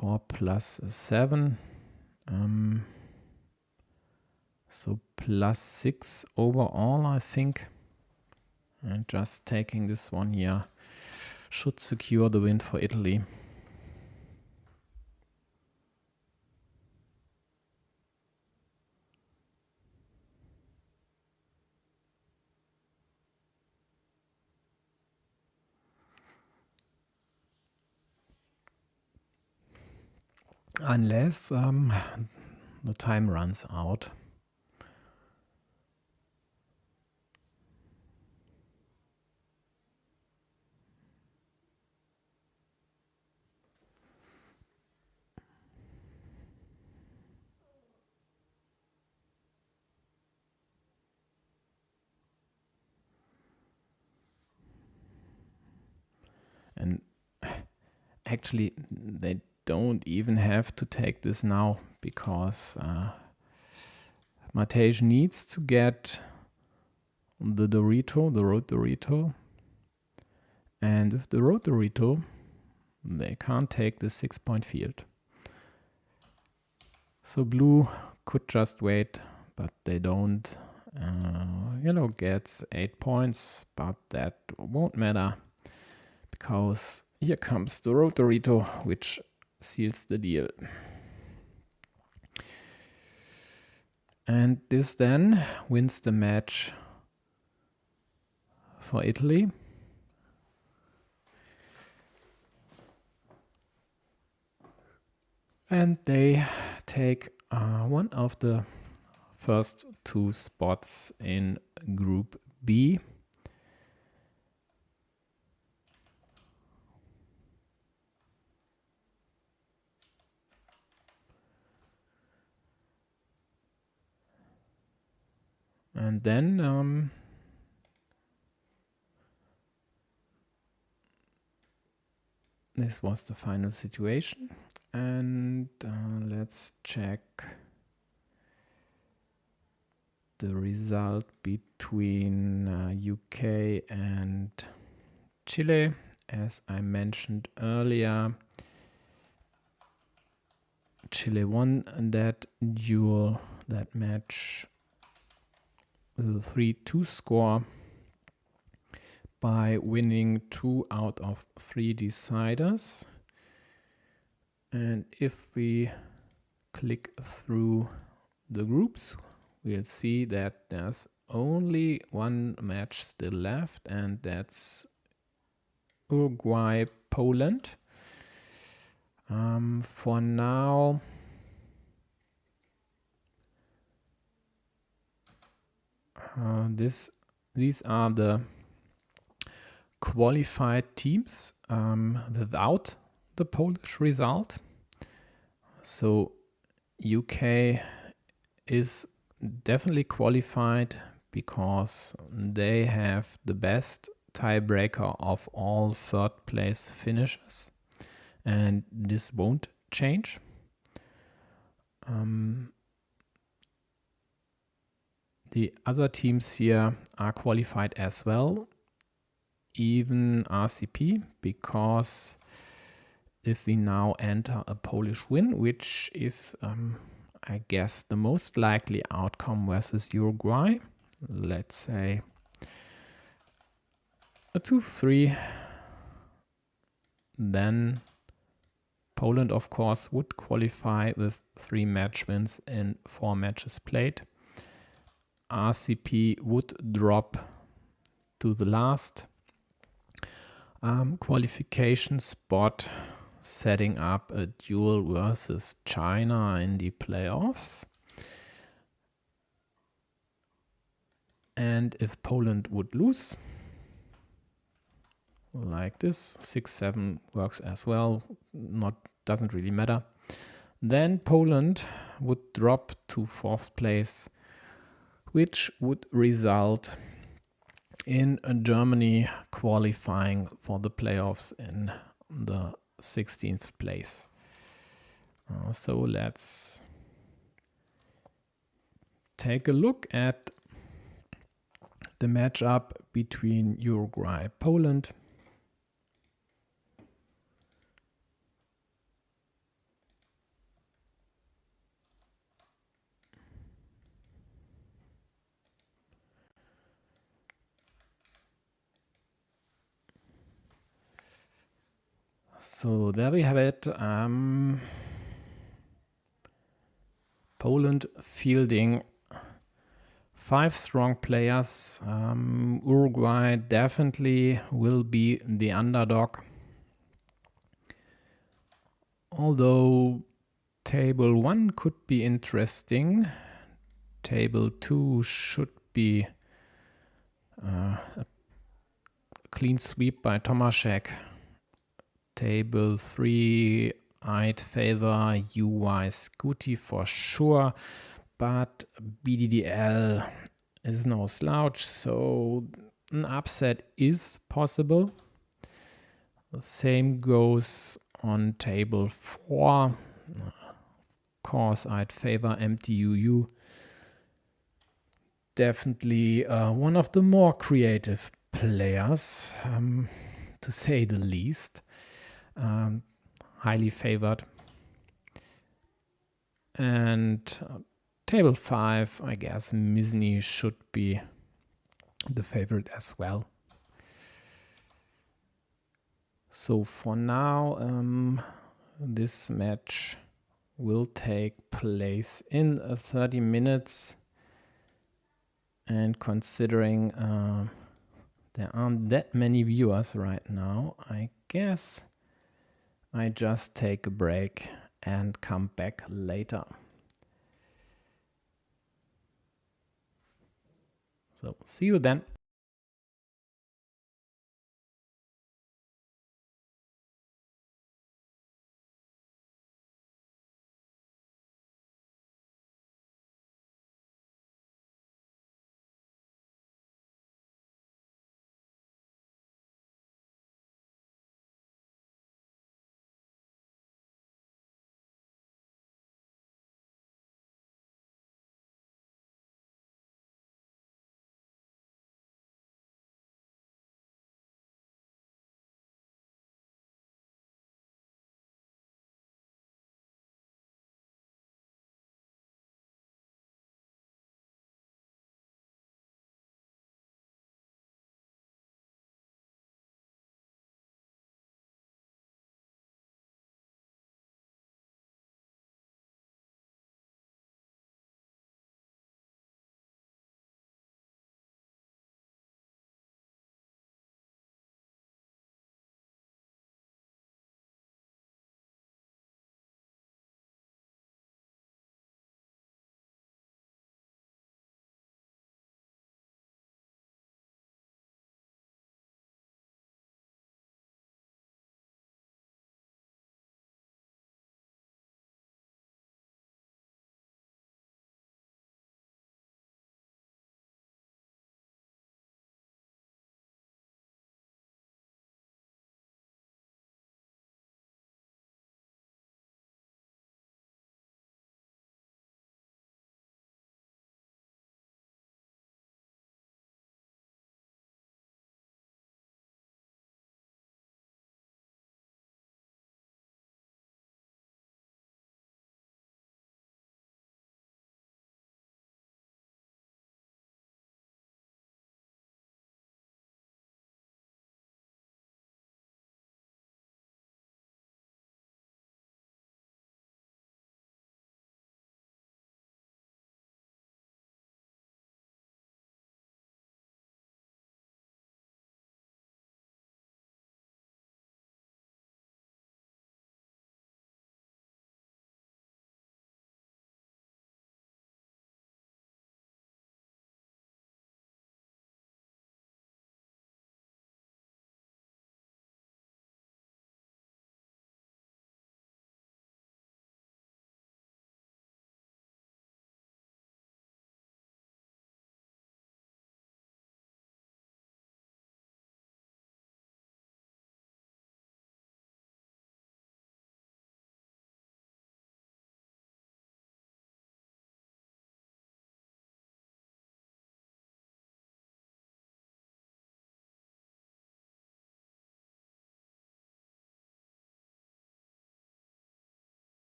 4 plus 7. So plus 6 overall, I think. And just taking this one here should secure the win for Italy. Unless the time runs out. And actually, they don't even have to take this now, because Matej needs to get the Dorito, the road Dorito. And with the road Dorito, they can't take the 6-point field. So blue could just wait, but they don't. Yellow gets 8 points, but that won't matter, because here comes the road Dorito, which seals the deal. And this then wins the match for Italy. And they take one of the first 2 spots in Group B. And then this was the final situation. And let's check the result between UK and Chile. As I mentioned earlier, Chile won that duel, that match, with a 3-2 score by winning 2 out of 3 deciders. And if we click through the groups, we'll see that there's only one match still left, and that's Uruguay, Poland. For now, these are the qualified teams without the Polish result. So UK is definitely qualified because they have the best tiebreaker of all 3rd place finishers, and this won't change. The other teams here are qualified as well, even RCP, because if we now enter a Polish win, which is, I guess, the most likely outcome versus Uruguay, let's say a 2-3, then Poland, of course, would qualify with 3 match wins in 4 matches played. RCP would drop to the last qualification spot, setting up a duel versus China in the playoffs. And if Poland would lose, like this, 6-7 works as well, doesn't really matter, then Poland would drop to 4th place, which would result in Germany qualifying for the playoffs in the 16th place. So let's take a look at the matchup between Uruguay and Poland. So there we have it. Poland fielding 5 strong players. Uruguay definitely will be the underdog. Although table 1 could be interesting. Table 2 should be a clean sweep by Tomaszek. Table 3, I'd favor UI Scooty for sure, but BDDL is no slouch, so an upset is possible. The same goes on table 4. Of course, I'd favor empty UU. Definitely one of the more creative players, to say the least. Highly favored. And table 5, I guess Misny should be the favorite as well. So for now, this match will take place in 30 minutes. And considering there aren't that many viewers right now, I guess I just take a break and come back later. So see you then.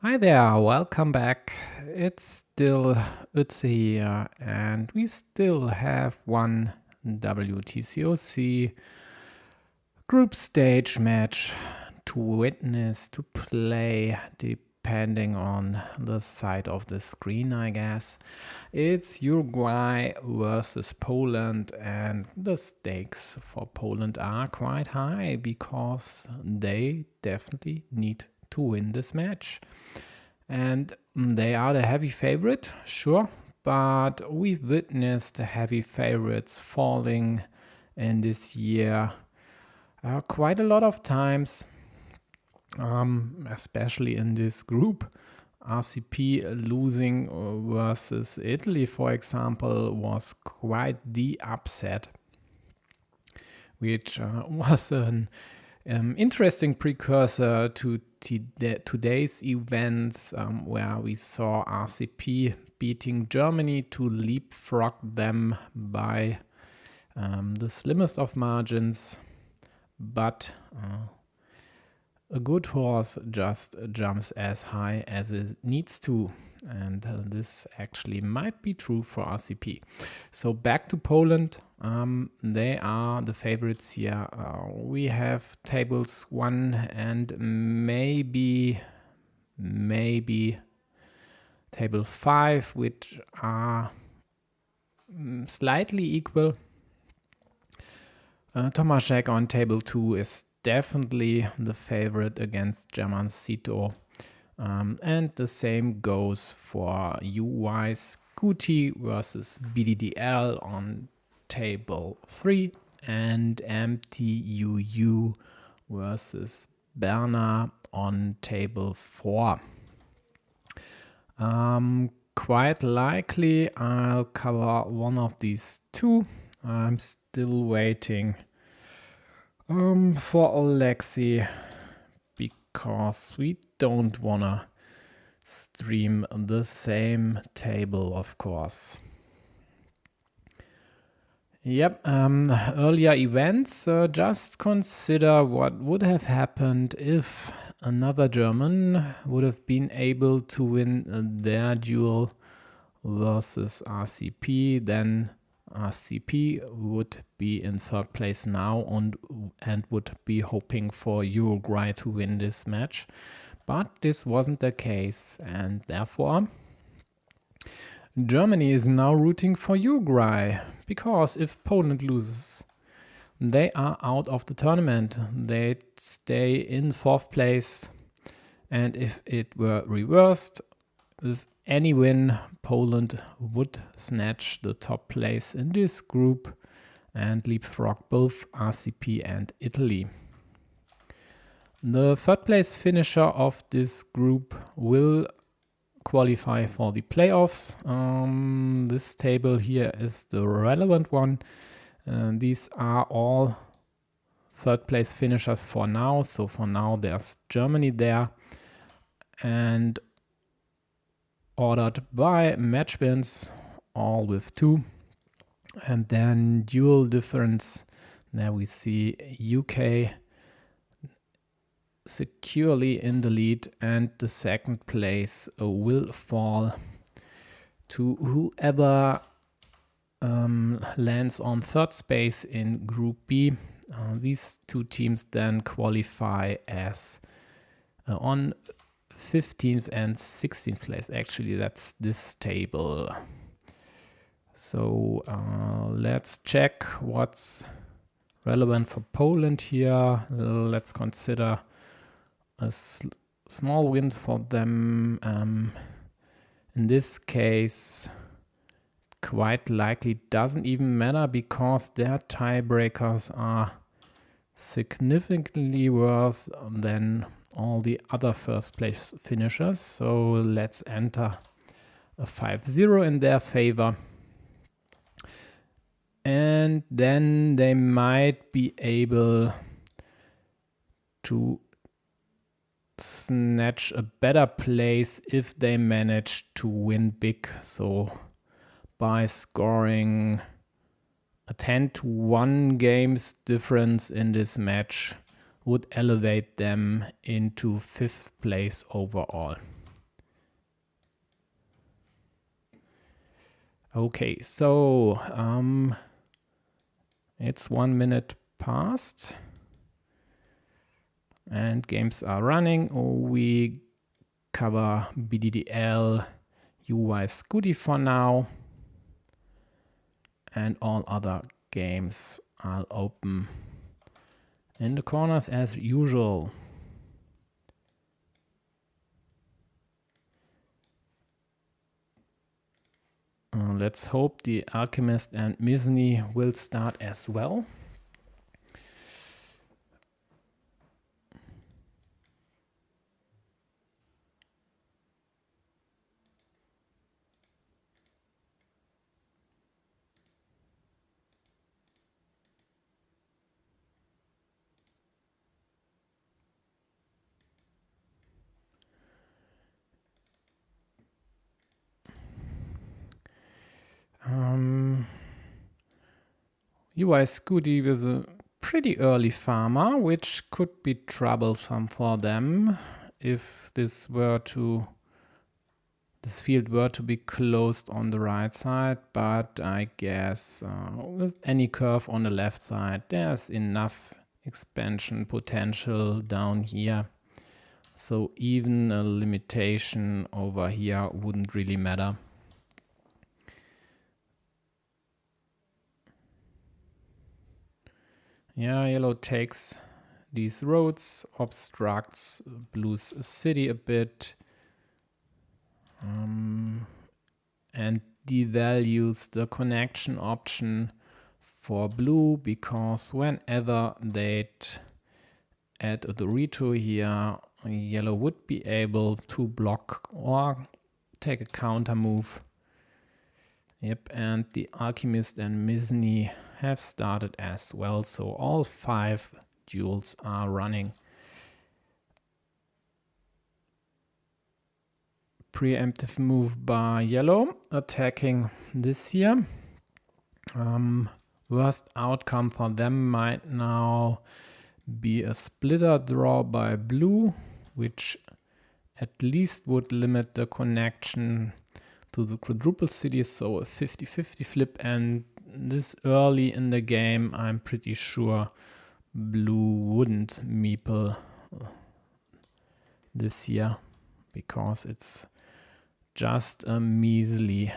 Hi there, welcome back. It's still Utsi here, and we still have one WTCOC group stage match to witness, to play, depending on the side of the screen, I guess. It's Uruguay versus Poland, and the stakes for Poland are quite high because they definitely need to win this match. And they are the heavy favorite, sure, but we've witnessed heavy favorites falling in this year quite a lot of times, especially in this group. RCP losing versus Italy, for example, was quite the upset, which was an interesting precursor to today's events, where we saw RCP beating Germany to leapfrog them by the slimmest of margins. But a good horse just jumps as high as it needs to, and this actually might be true for RCP. So back to Poland. They are the favorites here. We have tables 1 and maybe table 5, which are slightly equal. Tomaszek on table 2 is definitely the favorite against Germancito. And the same goes for UY Scooty versus BDDL on table 3 and MTUU versus Berna on table 4. Quite likely I'll cover one of these two. I'm still waiting for Alexi, because we don't wanna stream the same table, of course. Yep, earlier events, just consider what would have happened if another German would have been able to win their duel versus RCP. Then RCP would be in third place now and would be hoping for Uruguay to win this match. But this wasn't the case, and therefore Germany is now rooting for Uruguay, because if Poland loses, they are out of the tournament. They stay in fourth place, and if it were reversed, with any win, Poland would snatch the top place in this group and leapfrog both RCP and Italy. The third place finisher of this group will qualify for the playoffs. This table here is the relevant one. These are all third place finishers for now. So for now there's Germany there, and ordered by match wins, all with 2. And then dual difference, there we see UK securely in the lead, and the second place will fall to whoever lands on third space in Group B. These two teams then qualify as on 15th and 16th place. Actually, that's this table. So let's check what's relevant for Poland here. Let's consider a small win for them. In this case, quite likely doesn't even matter, because their tiebreakers are significantly worse than all the other first place finishers. So let's enter a 5-0 in their favor. And then they might be able to snatch a better place if they manage to win big. So by scoring a 10-1 games difference in this match would elevate them into 5th place overall. Okay, so it's 1 minute past and games are running. We cover BDDL UI Scooty for now, and all other games I'll open in the corners as usual. Let's hope the Alchemist and Misny will start as well. UI Scooty with a pretty early farmer, which could be troublesome for them if this field were to be closed on the right side, but I guess with any curve on the left side, there's enough expansion potential down here. So even a limitation over here wouldn't really matter. Yeah, yellow takes these roads, obstructs blue's city a bit, and devalues the connection option for blue, because whenever they'd add a Dorito here, yellow would be able to block or take a counter move. Yep, and the Alchemist and Misny have started as well, so all 5 duels are running. Preemptive move by yellow, attacking this here. Worst outcome for them might now be a splitter draw by blue, which at least would limit the connection to the quadruple city, so a 50-50 flip, and this early in the game I'm pretty sure blue wouldn't meeple this here, because it's just a measly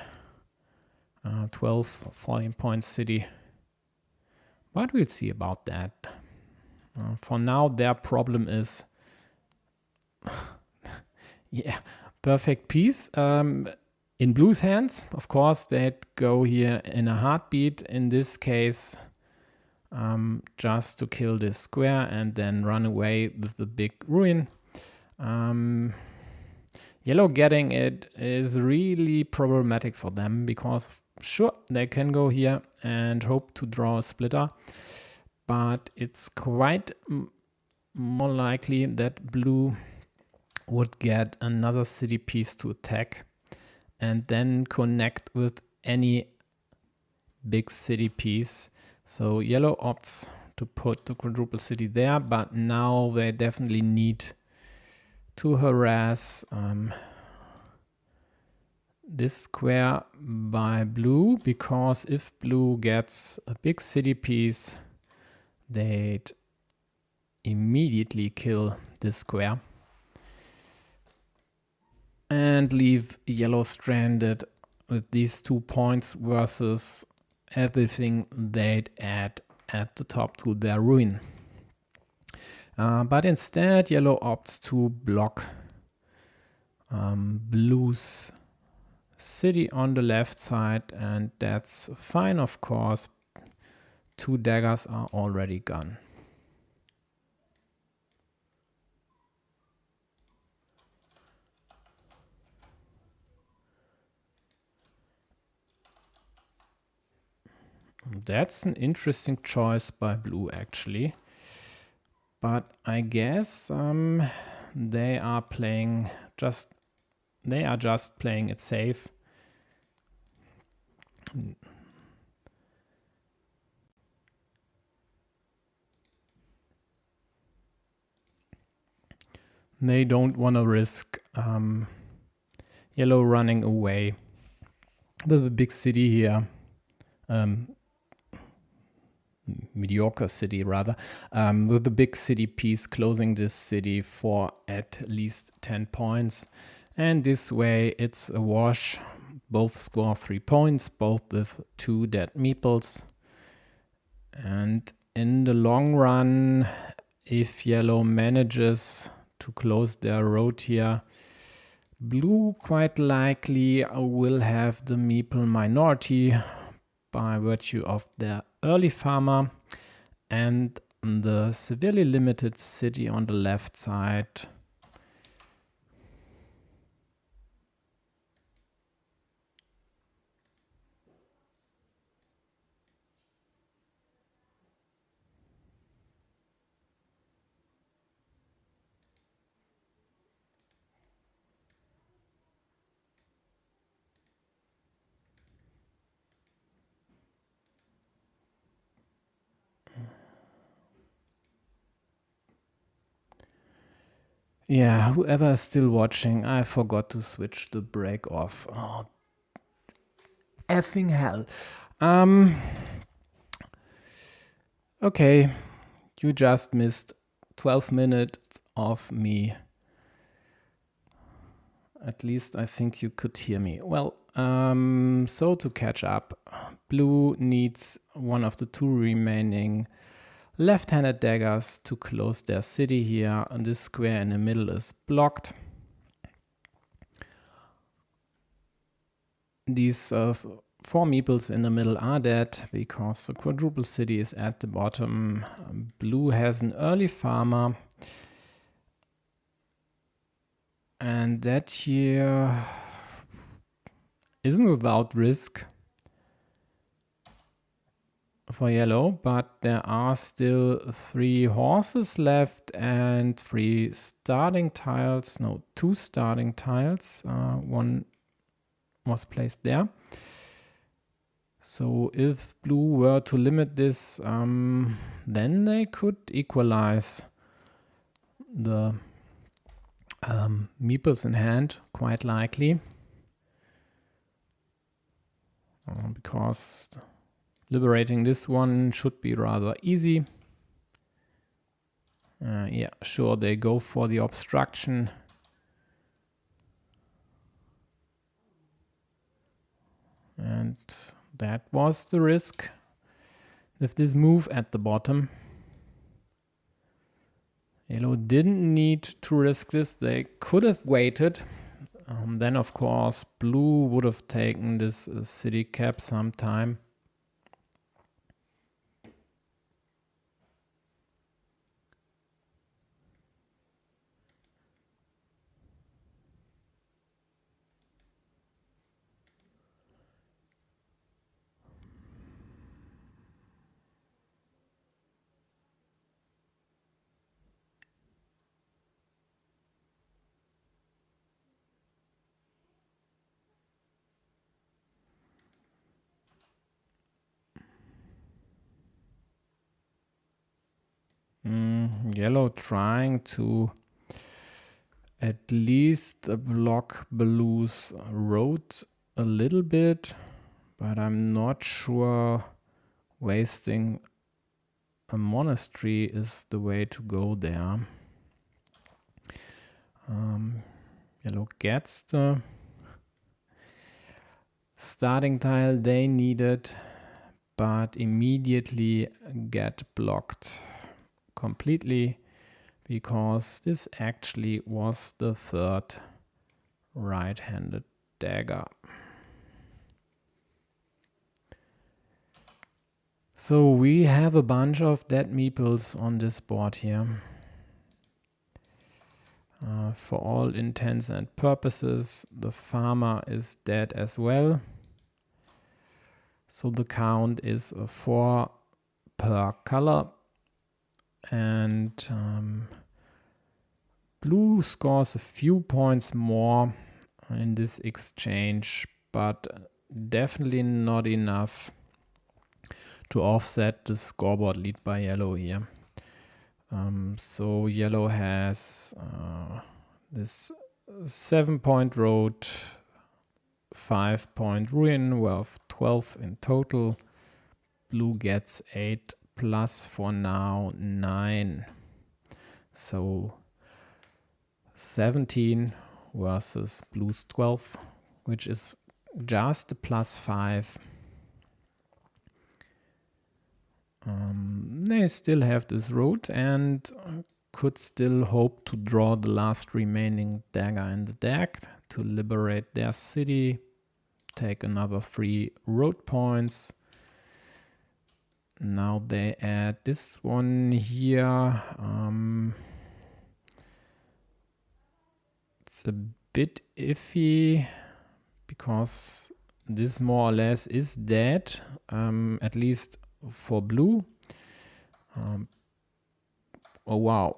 12 or 14 point city, but we'll see about that. For now their problem is yeah, perfect piece. In blue's hands, of course, they'd go here in a heartbeat. In this case, just to kill this square and then run away with the big ruin. Yellow getting it is really problematic for them, because sure, they can go here and hope to draw a splitter, but it's quite more likely that blue would get another city piece to attack and then connect with any big city piece. So yellow opts to put the quadruple city there, but now they definitely need to harass this square by blue, because if blue gets a big city piece, they'd immediately kill this square and leave yellow stranded with these 2 points versus everything they'd add at the top to their ruin. But instead yellow opts to block blue's city on the left side, and that's fine, of course. 2 daggers are already gone. That's an interesting choice by blue, actually. But I guess they are just playing it safe. They don't want to risk yellow running away with a big city here, mediocre city rather, with the big city piece closing this city for at least 10 points. And this way it's a wash. Both score 3 points, both with 2 dead meeples. And in the long run, if yellow manages to close their road here, blue quite likely will have the meeple minority by virtue of their early farmer and the severely limited city on the left side. Yeah, whoever is still watching, I forgot to switch the break off. Oh, effing hell. Okay, you just missed 12 minutes of me. At least I think you could hear me. Well, so to catch up, blue needs one of the 2 remaining left-handed daggers to close their city here, and this square in the middle is blocked. These 4 meeples in the middle are dead because the quadruple city is at the bottom. Blue has an early farmer, and that here isn't without risk for yellow, but there are still 3 horses left and 3 starting tiles. No, 2 starting tiles. One was placed there. So if blue were to limit this, then they could equalize the meeples in hand, quite likely. Because liberating this one should be rather easy. Yeah, sure, they go for the obstruction. And that was the risk with this move at the bottom. Yellow didn't need to risk this. They could have waited. Then, of course, blue would have taken this city cap sometime. Yellow trying to at least block blue's road a little bit, but I'm not sure wasting a monastery is the way to go there. Yellow gets the starting tile they needed, but immediately get blocked completely because this actually was the 3rd right-handed dagger. So we have a bunch of dead meeples on this board here. For all intents and purposes, the farmer is dead as well. So the count is 4 per color. And blue scores a few points more in this exchange, but definitely not enough to offset the scoreboard lead by yellow here. So yellow has this 7-point road 5-point ruin worth 12 in total. Blue gets 8 plus for now 9. So 17 versus blue's 12, which is just a +5. They still have this road and could still hope to draw the last remaining dagger in the deck to liberate their city, take another 3 road points. Now they add this one here. It's a bit iffy because this more or less is dead, at least for blue. Oh wow,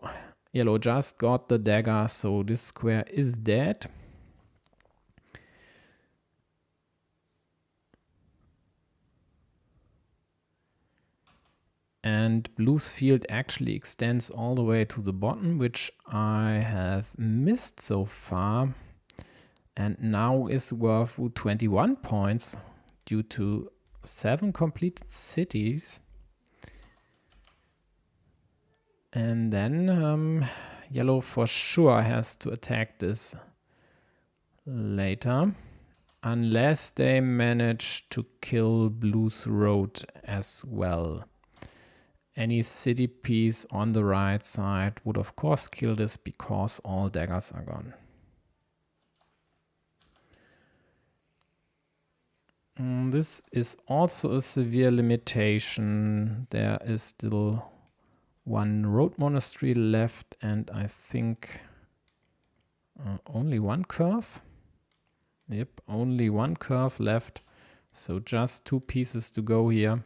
yellow just got the dagger, so this square is dead. And blue's field actually extends all the way to the bottom, which I have missed so far. And now is worth 21 points due to 7 completed cities. And then yellow for sure has to attack this later, unless they manage to kill blue's road as well. Any city piece on the right side would of course kill this because all daggers are gone. This is also a severe limitation. There is still 1 road monastery left and I think only 1 curve. Yep, only 1 curve left. So just 2 pieces to go here.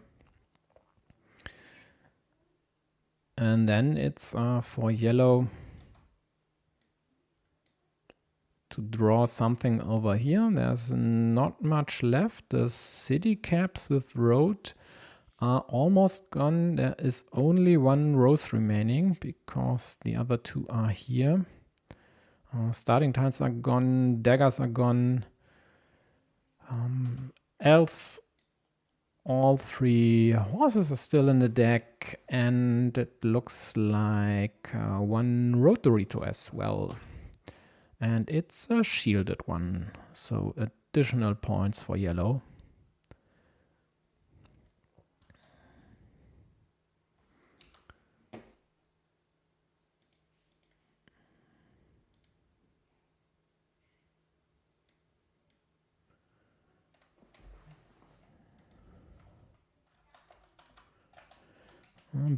And then it's for yellow to draw something over here. There's not much left. The city caps with road are almost gone. There is only 1 rose remaining because the other 2 are here. Starting tiles are gone, daggers are gone. Else all 3 horses are still in the deck, and it looks like 1 road Dorito as well. And it's a shielded one, so additional points for yellow.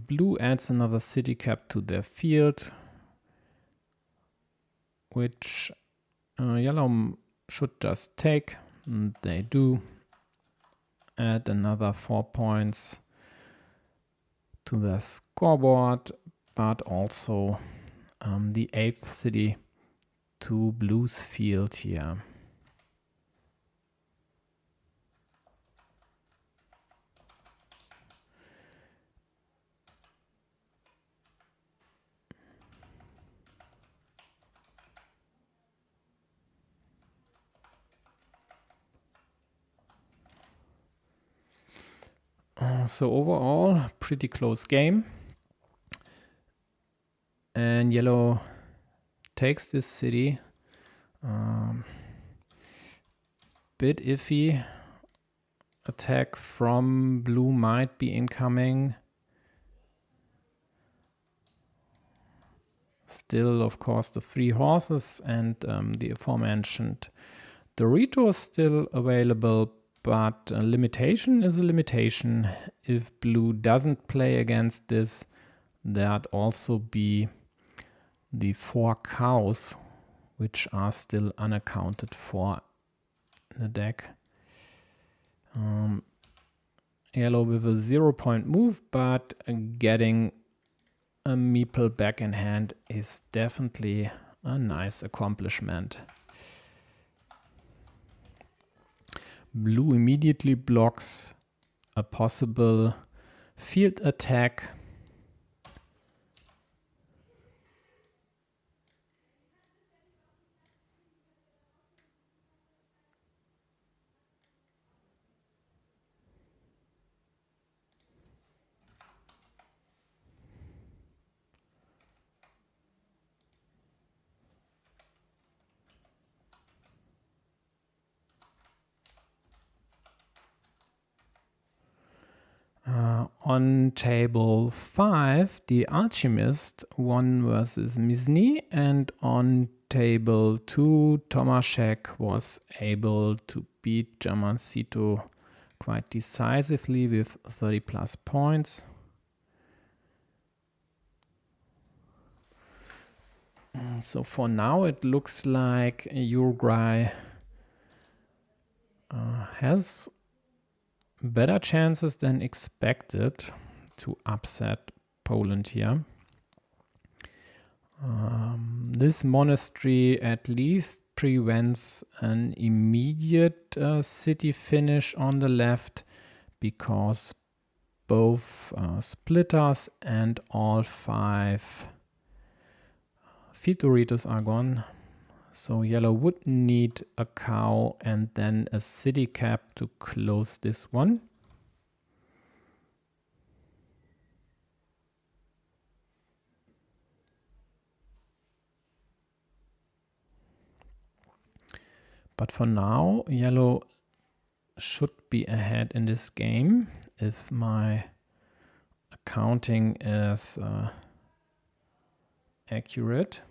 Blue adds another city cap to their field, which yellow should just take. And they do. Add another 4 points to their scoreboard, but also the 8th city to blue's field here. So overall, pretty close game. And yellow takes this city. Bit iffy. Attack from blue might be incoming. Still, of course, the 3 horses and the aforementioned Dorito is still available, but a limitation is a limitation. If blue doesn't play against this, there'd also be the 4 cows, which are still unaccounted for in the deck. Yellow with a 0-point move, but getting a meeple back in hand is definitely a nice accomplishment. Blue immediately blocks a possible field attack. On table 5, the Alchemist won versus Mizny, and on table 2, Tomaszek was able to beat Jamancito quite decisively with 30 plus points. So for now it looks like Uruguay has better chances than expected to upset Poland here. This monastery at least prevents an immediate city finish on the left, because both splitters and all 5 Fituritos are gone. So yellow would need a cow and then a city cap to close this one. But for now, yellow should be ahead in this game if my accounting is accurate.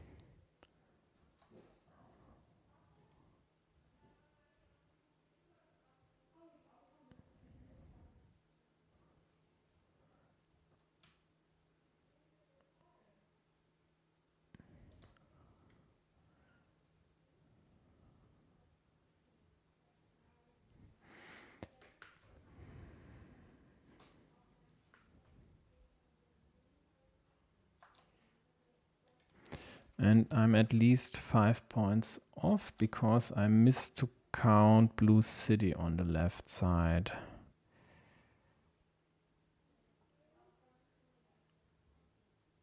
And I'm at least 5 points off because I missed to count blue city on the left side.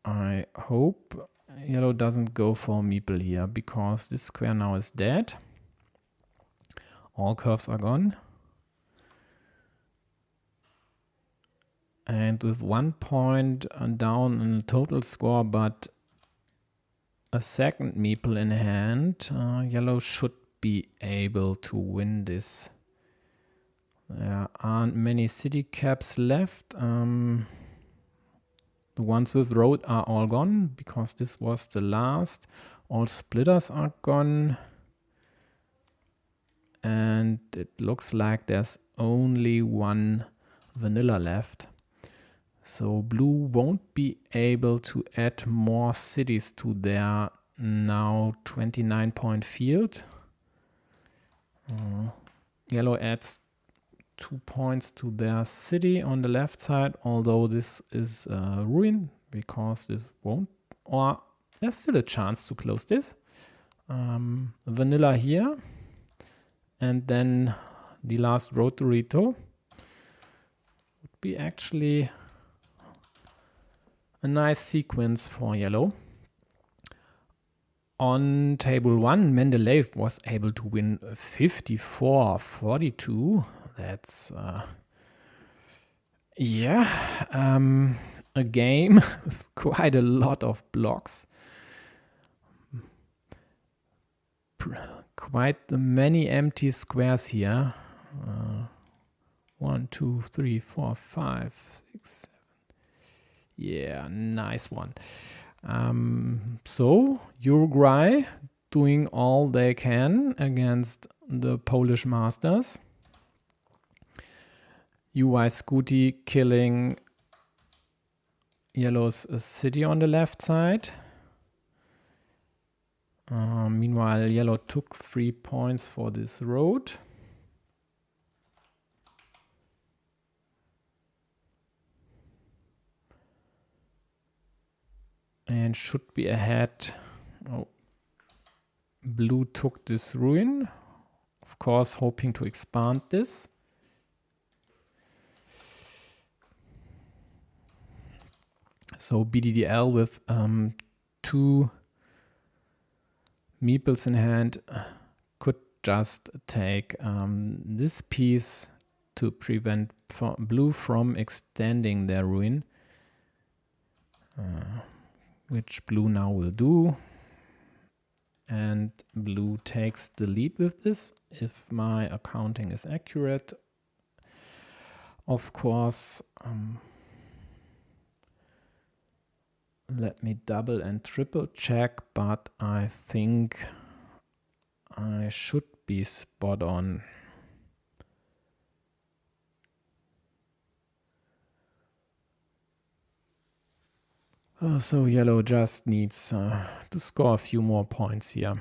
I hope yellow doesn't go for meeple here, because this square now is dead. All curves are gone. And with 1 point down in the total score, but a second meeple in hand, yellow should be able to win this. There aren't many city caps left. The ones with road are all gone, because this was the last. All splitters are gone. And it looks like there's only one vanilla left. So blue won't be able to add more cities to their now 29-point field. Yellow adds 2 points to their city on the left side, although this is a ruin, because this won't, or there's still a chance to close this. Vanilla here, and then the last Rotorito would be actually a nice sequence for yellow. On table 1, Mendeleev was able to win 54-42. That's a game with quite a lot of blocks. Quite many empty squares here. 1, 2, 3, 4, 5, 6, 7. Yeah, nice one. So Uruguay doing all they can against the Polish masters. UI Scooty killing yellow's city on the left side. Meanwhile, yellow took 3 points for this road. And should be ahead. Oh. Blue took this ruin, of course, hoping to expand this. So BDDL with 2 meeples in hand could just take this piece to prevent blue from extending their ruin. Which blue now will do. And blue takes the lead with this, if my accounting is accurate. Of course, Let me double and triple check, but I think I should be spot on. So yellow just needs to score a few more points here.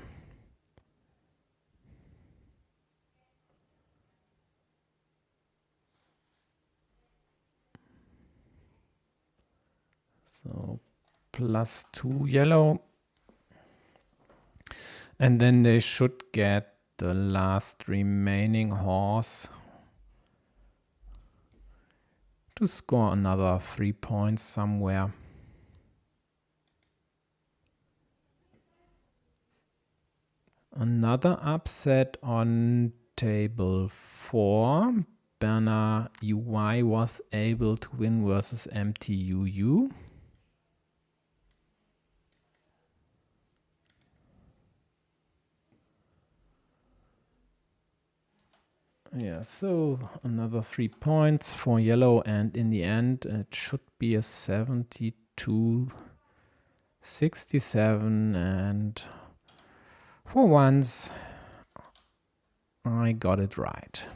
So +2 yellow. And then they should get the last remaining horse to score another 3 points somewhere. Another upset on table 4. Bernard UY was able to win versus MTUU. Yeah, so another 3 points for yellow, and in the end it should be a 72-67, and for once I got it right.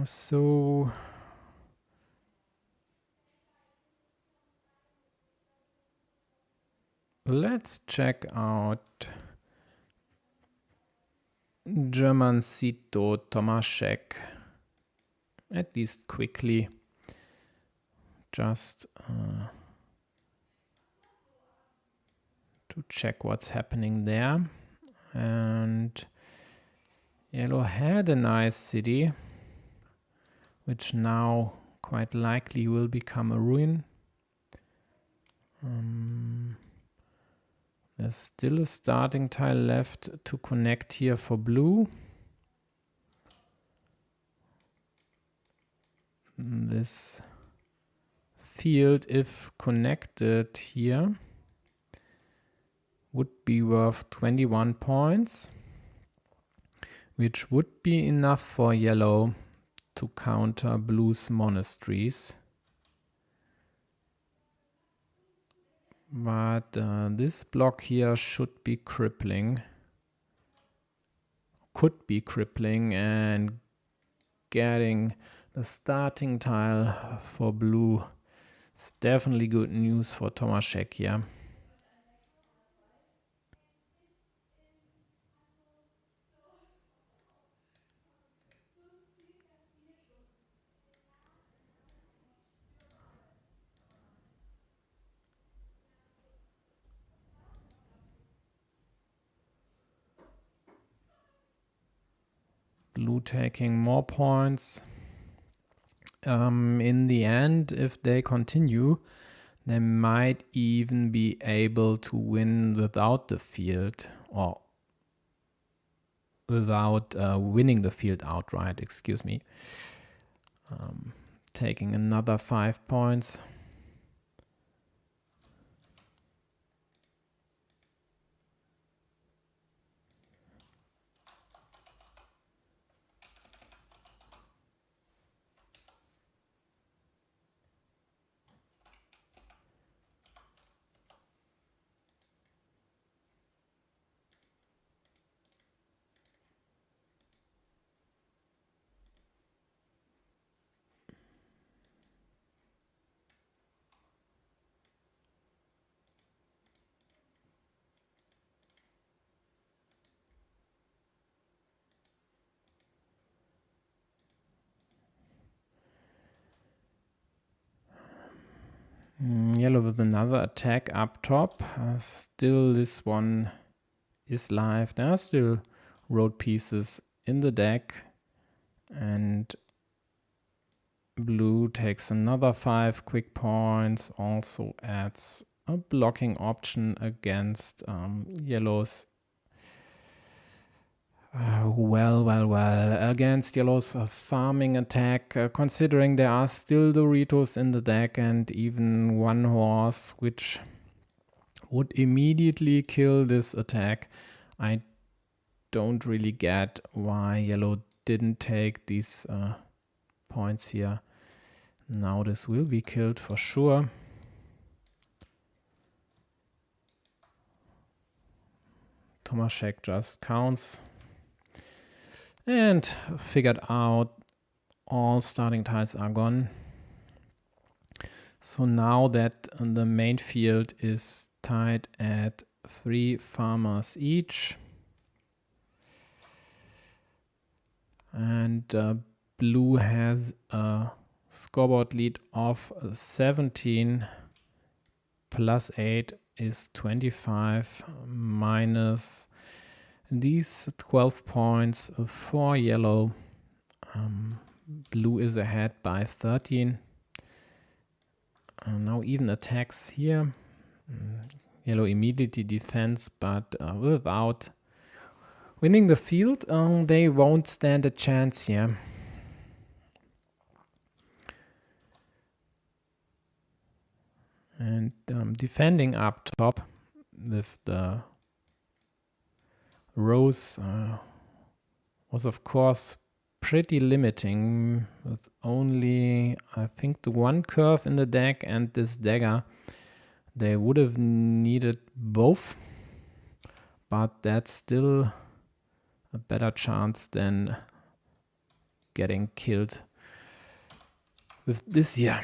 So let's check out Germancito Tomaszek, at least quickly, just to check what's happening there. And yellow had a nice city, which now quite likely will become a ruin. There's still a starting tile left to connect here for blue. This field, if connected here, would be worth 21 points, which would be enough for yellow to counter blue's monasteries. But this block here should be crippling. Could be crippling, and getting the starting tile for blue is definitely good news for Tomaszek here. Blue taking more points. In the end, if they continue, they might even be able to win without the field, or without winning the field outright, excuse me. Taking another 5 points. Yellow with another attack up top. Still, this one is live. There are still road pieces in the deck, and blue takes another 5 quick points. Also adds a blocking option against yellow's Well. Against yellow's farming attack, considering there are still Doritos in the deck and even one horse, which would immediately kill this attack. I don't really get why yellow didn't take these points here. Now this will be killed for sure. Tomaszek just counts and figured out all starting tiles are gone. So now that the main field is tied at 3 farmers each, and blue has a scoreboard lead of 17 plus 8 is 25 minus these 12 points for yellow. Blue is ahead by 13. Now even attacks here. Yellow immediately defends, but without winning the field, they won't stand a chance here. And defending up top with the rows was of course pretty limiting, with only I think the one curve in the deck and this dagger. They would have needed both, but that's still a better chance than getting killed with this here.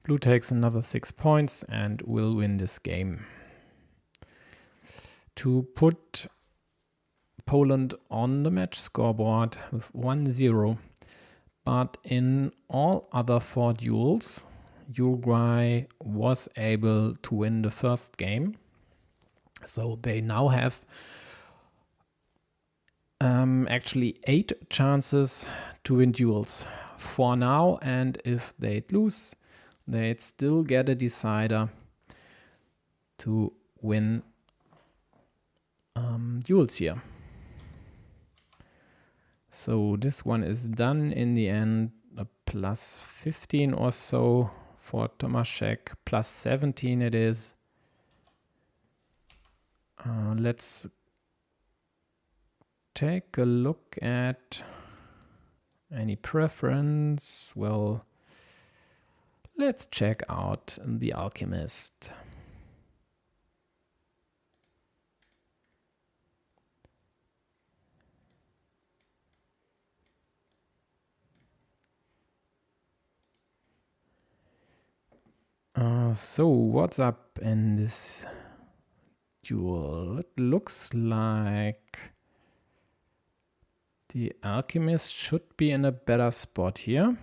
Blue takes another 6 points and will win this game. To put Poland on the match scoreboard with 1-0, but in all other 4 duels, Uruguay was able to win the first game. So they now have actually 8 chances to win duels for now, and if they'd lose, they'd still get a decider to win duels here. So this one is done in the end, a plus 15 or so for Tomaszek, plus 17 it is. Let's take a look at any preference. Well, let's check out the Alchemist. So what's up in this duel? It looks like the Alchemist should be in a better spot here.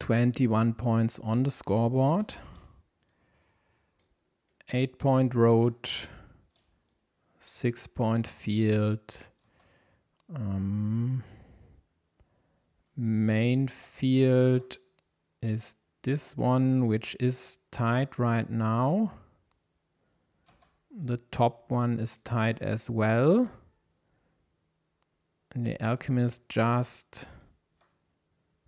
21 points on the scoreboard. 8-point road, 6-point field. Main field is this one, which is tied right now. The top one is tied as well. And the Alchemist just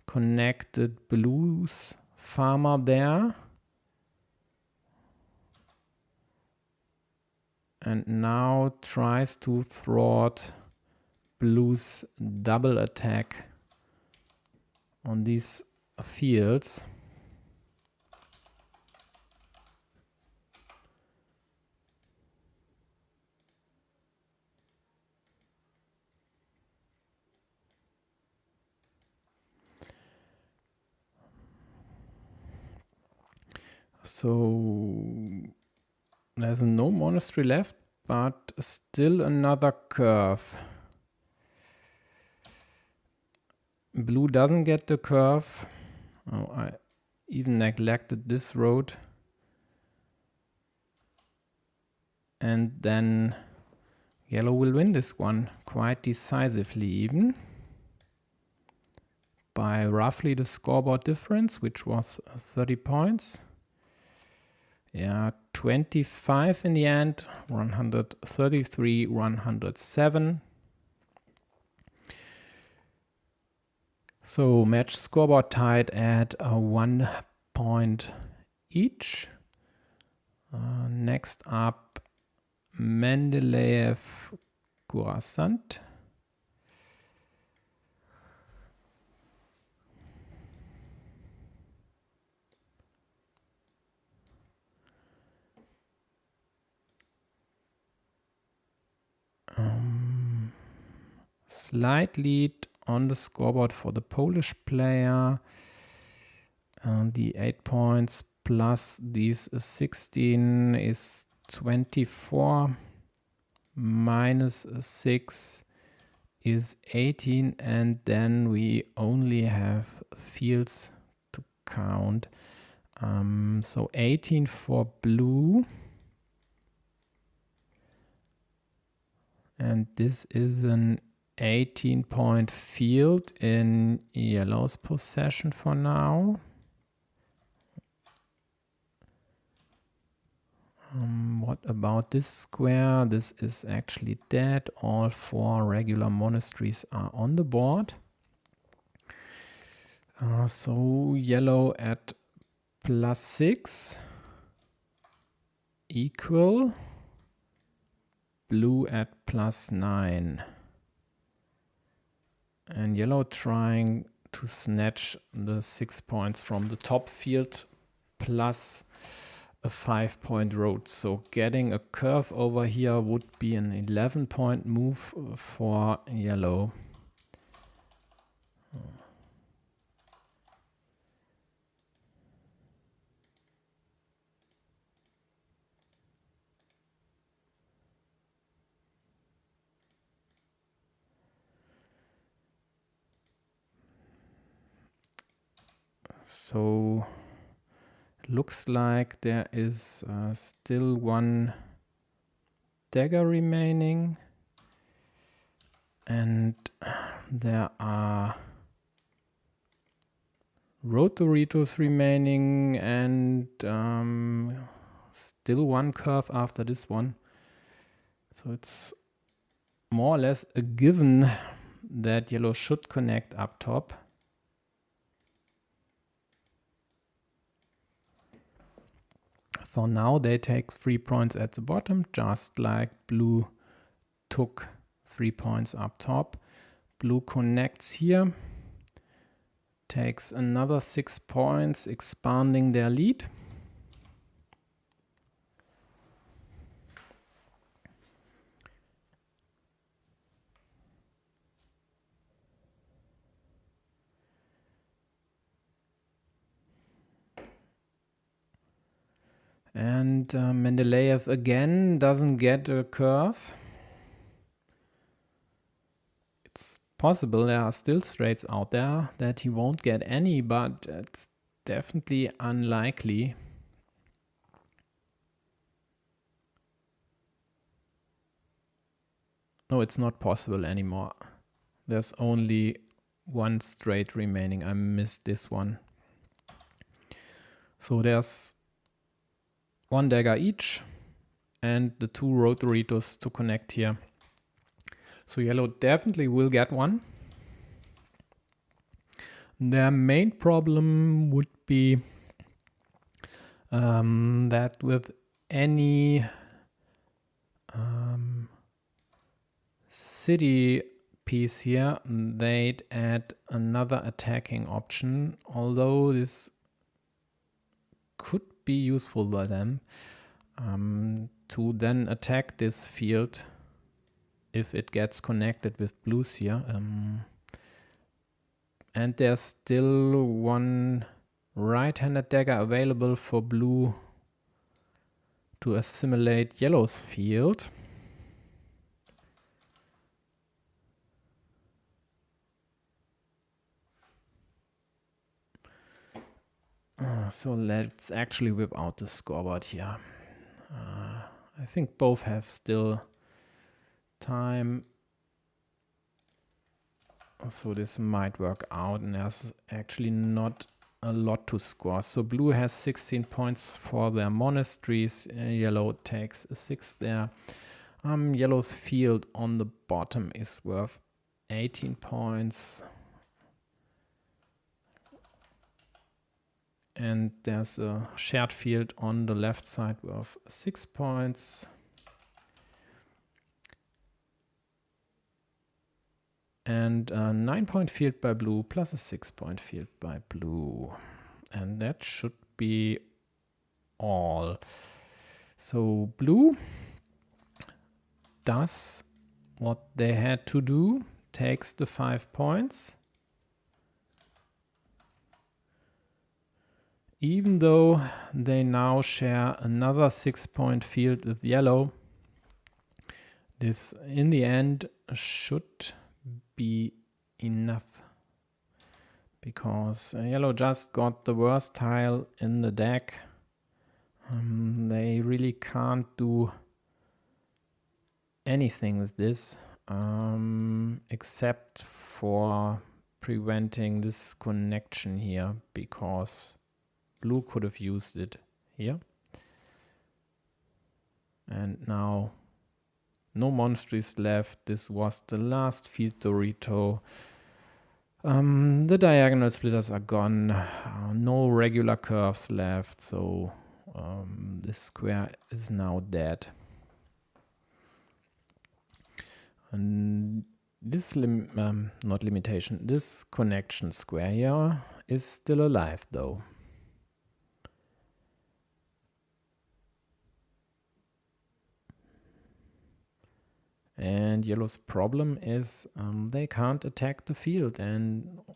connected blue's farmer there. And now tries to thwart blue's double attack on these fields. So there's no monastery left, but still another curve. Blue doesn't get the curve. Oh, I even neglected this road. And then yellow will win this one quite decisively, even by roughly the scoreboard difference, which was 30 points. Yeah, 125 in the end, 133, 107. So match scoreboard tied at 1 point each. Next up, Mendeleev, Carcassonne. Slight lead on the scoreboard for the Polish player. The 8 points plus these 16 is 24. Minus 6 is 18. And then we only have fields to count. So 18 for blue. And this is an 18-point field in yellow's possession for now. What about this square? This is actually dead. All 4 regular monasteries are on the board. So yellow at +6 equal. Blue at +9. And yellow trying to snatch the 6 points from the top field plus a 5-point road. So getting a curve over here would be an 11-point move for yellow. So looks like there is still 1 dagger remaining, and there are Rotoritos remaining, and still 1 curve after this one. So it's more or less a given that yellow should connect up top. For now, they take 3 points at the bottom, just like blue took 3 points up top. Blue connects here, takes another 6 points, expanding their lead. And Mendeleev again doesn't get a curve. It's possible there are still straights out there that he won't get any, but it's definitely unlikely. No, it's not possible anymore. There's only 1 straight remaining. I missed this one. So there's 1 dagger each and the 2 Rotoritos to connect here. So yellow definitely will get one. Their main problem would be that with any city piece here, they'd add another attacking option, although this could be useful by them to then attack this field if it gets connected with blues here. And there's still 1 right-handed dagger available for blue to assimilate yellow's field. So let's actually whip out the scoreboard here. I think both have still time. So this might work out, and there's actually not a lot to score. So blue has 16 points for their monasteries. Yellow takes a 6 there. Yellow's field on the bottom is worth 18 points. And there's a shared field on the left side worth 6 points. And a 9-point field by blue plus a 6-point field by blue. And that should be all. So blue does what they had to do, takes the 5 points. Even though they now share another 6-point field with yellow, this in the end should be enough, because yellow just got the worst tile in the deck. They really can't do anything with this except for preventing this connection here, because blue could have used it here. And now no monasteries left. This was the last field Dorito. The diagonal splitters are gone. No regular curves left. So this square is now dead. And this not limitation, this connection square here is still alive though. And yellow's problem is they can't attack the field,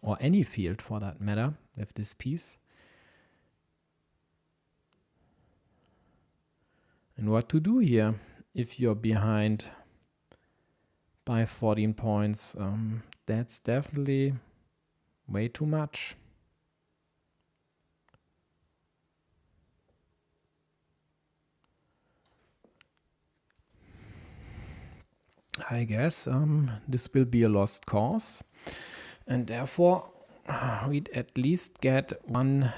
or any field for that matter, with this piece. And what to do here if you're behind by 14 points? That's definitely way too much. I guess this will be a lost cause, and therefore we'd at least get one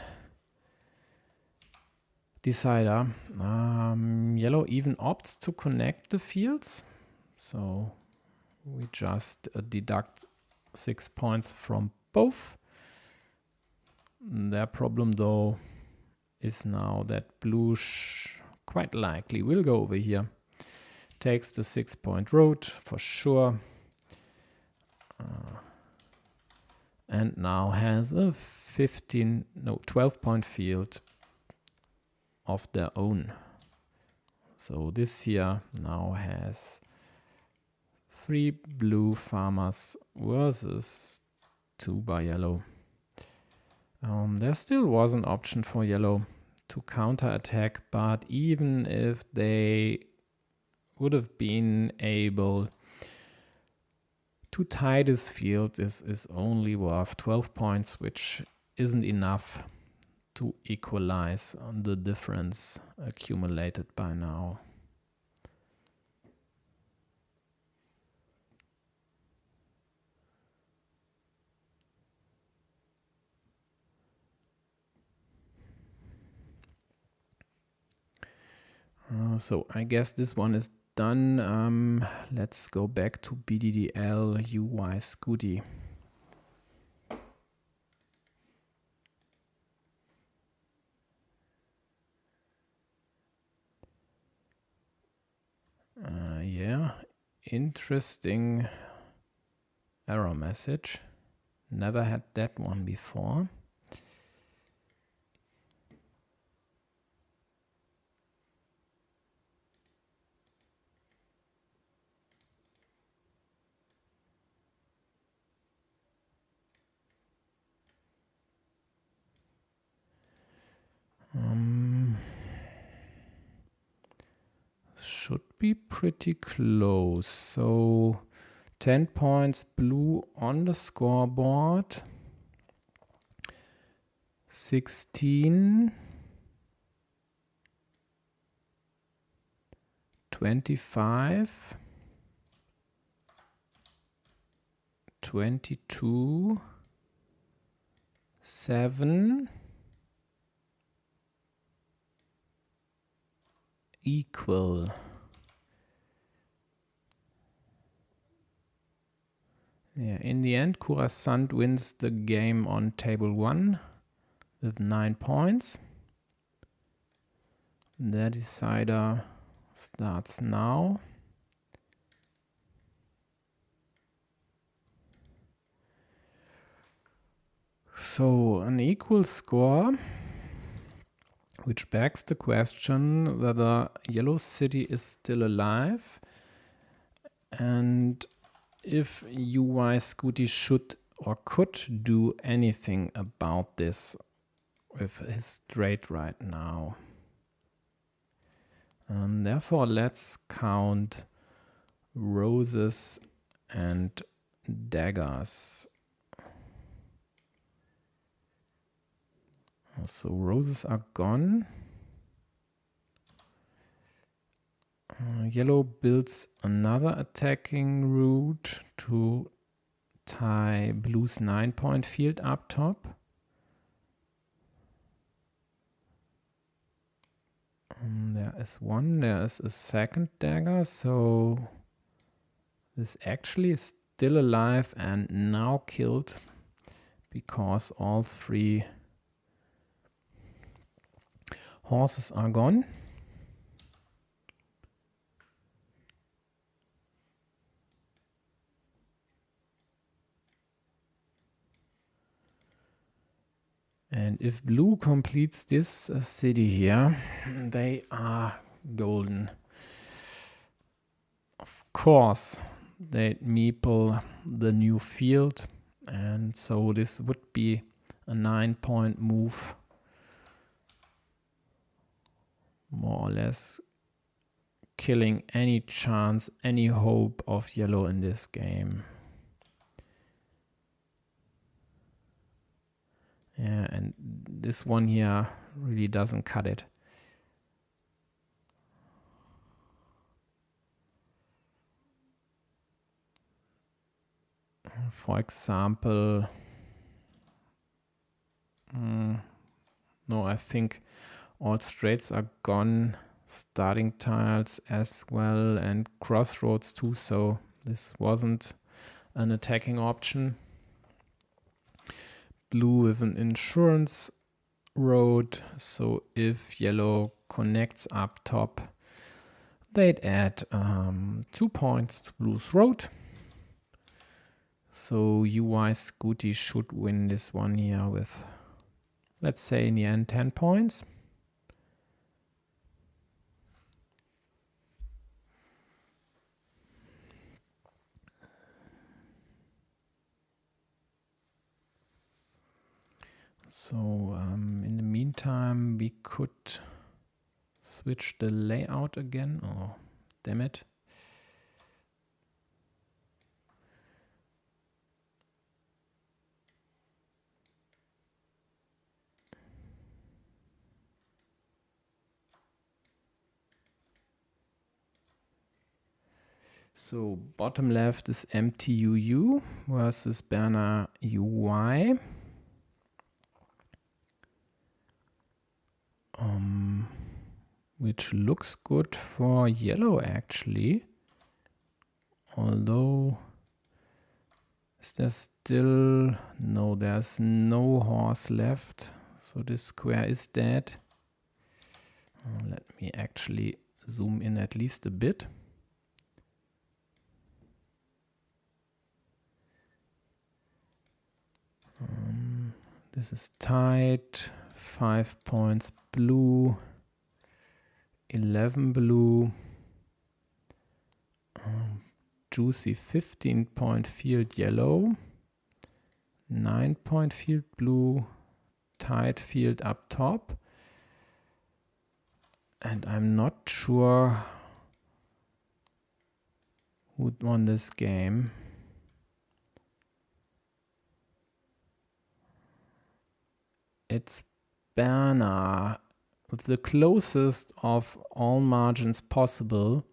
decider. Yellow even opts to connect the fields, so we just deduct 6 points from both. Their problem though is now that blue quite likely will go over here. Takes the 6-point road for sure, and now has a 12-point field of their own. So this here now has 3 blue farmers versus 2 by yellow. There still was an option for yellow to counterattack, but even if they would have been able to tie this field, this is only worth 12 points, which isn't enough to equalize the difference accumulated by now. So I guess this one is done. Let's go back to BDDL UI Scooty. Yeah, interesting error message. Never had that one before. Should be pretty close. So 10 points blue on the scoreboard. 16. 25. 22. 7 equal. Yeah, in the end, Carcassonne wins the game on table 1 with 9 points. The decider starts now. So an equal score, which begs the question whether Yellow City is still alive and if UI Scooty should or could do anything about this with his straight right now. Therefore, let's count roses and daggers. So roses are gone. Yellow builds another attacking route to tie blue's 9-point field up top. There is one, there is a second dagger, so this actually is still alive and now killed because all 3 horses are gone. And if blue completes this city here, they are golden. Of course, they'd meeple the new field, and so this would be a 9-point move, more or less killing any chance, any hope of yellow in this game. Yeah, and this one here really doesn't cut it. For example, no, I think all straights are gone, starting tiles as well, and crossroads too, so this wasn't an attacking option. Blue with an insurance road, so if yellow connects up top, they'd add 2 points to blue's road. So UI Scooty should win this one here with, let's say in the end, 10 points. So in the meantime, we could switch the layout again. Oh, damn it. So bottom left is MTUU versus Berner UI. Which looks good for yellow actually. Although, is there still, no, there's no horse left. So this square is dead. Let me actually zoom in at least a bit. This is tight, 5 points blue, 11 blue, juicy 15-point field yellow, 9-point field blue, tight field up top. And I'm not sure who won this game. It's Berner, with the closest of all margins possible,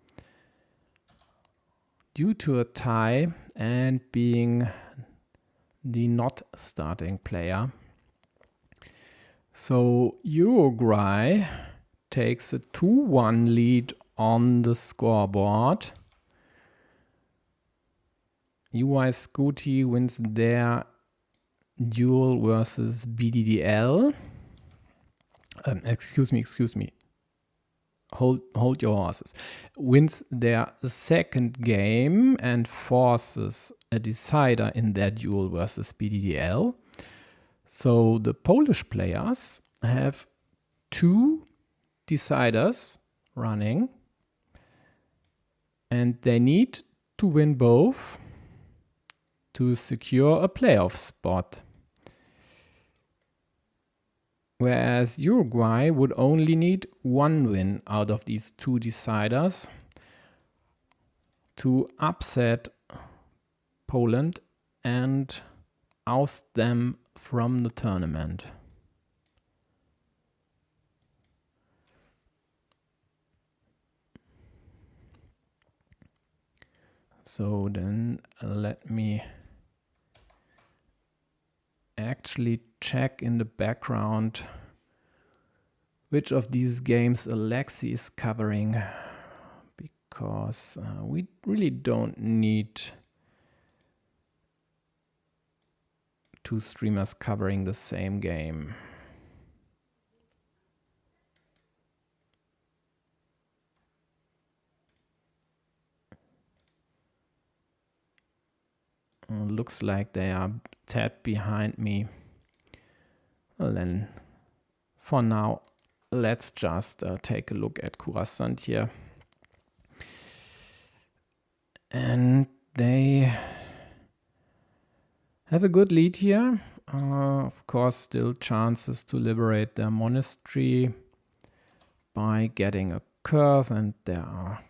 due to a tie and being the not starting player. So Uruguay takes a 2-1 lead on the scoreboard. UI Scooty wins their duel versus BDDL. Excuse me. Hold your horses. Wins their second game and forces a decider in their duel versus BDDL. So the Polish players have 2 deciders running and they need to win both to secure a playoff spot. Whereas Uruguay would only need 1 win out of these 2 deciders to upset Poland and oust them from the tournament. So then let me actually check in the background which of these games Alexi is covering, because we really don't need 2 streamers covering the same game. Looks like they are a tad behind me. Well then, for now, let's just take a look at Carcassonne here. And they have a good lead here. Of course, still chances to liberate their monastery by getting a curve, and there are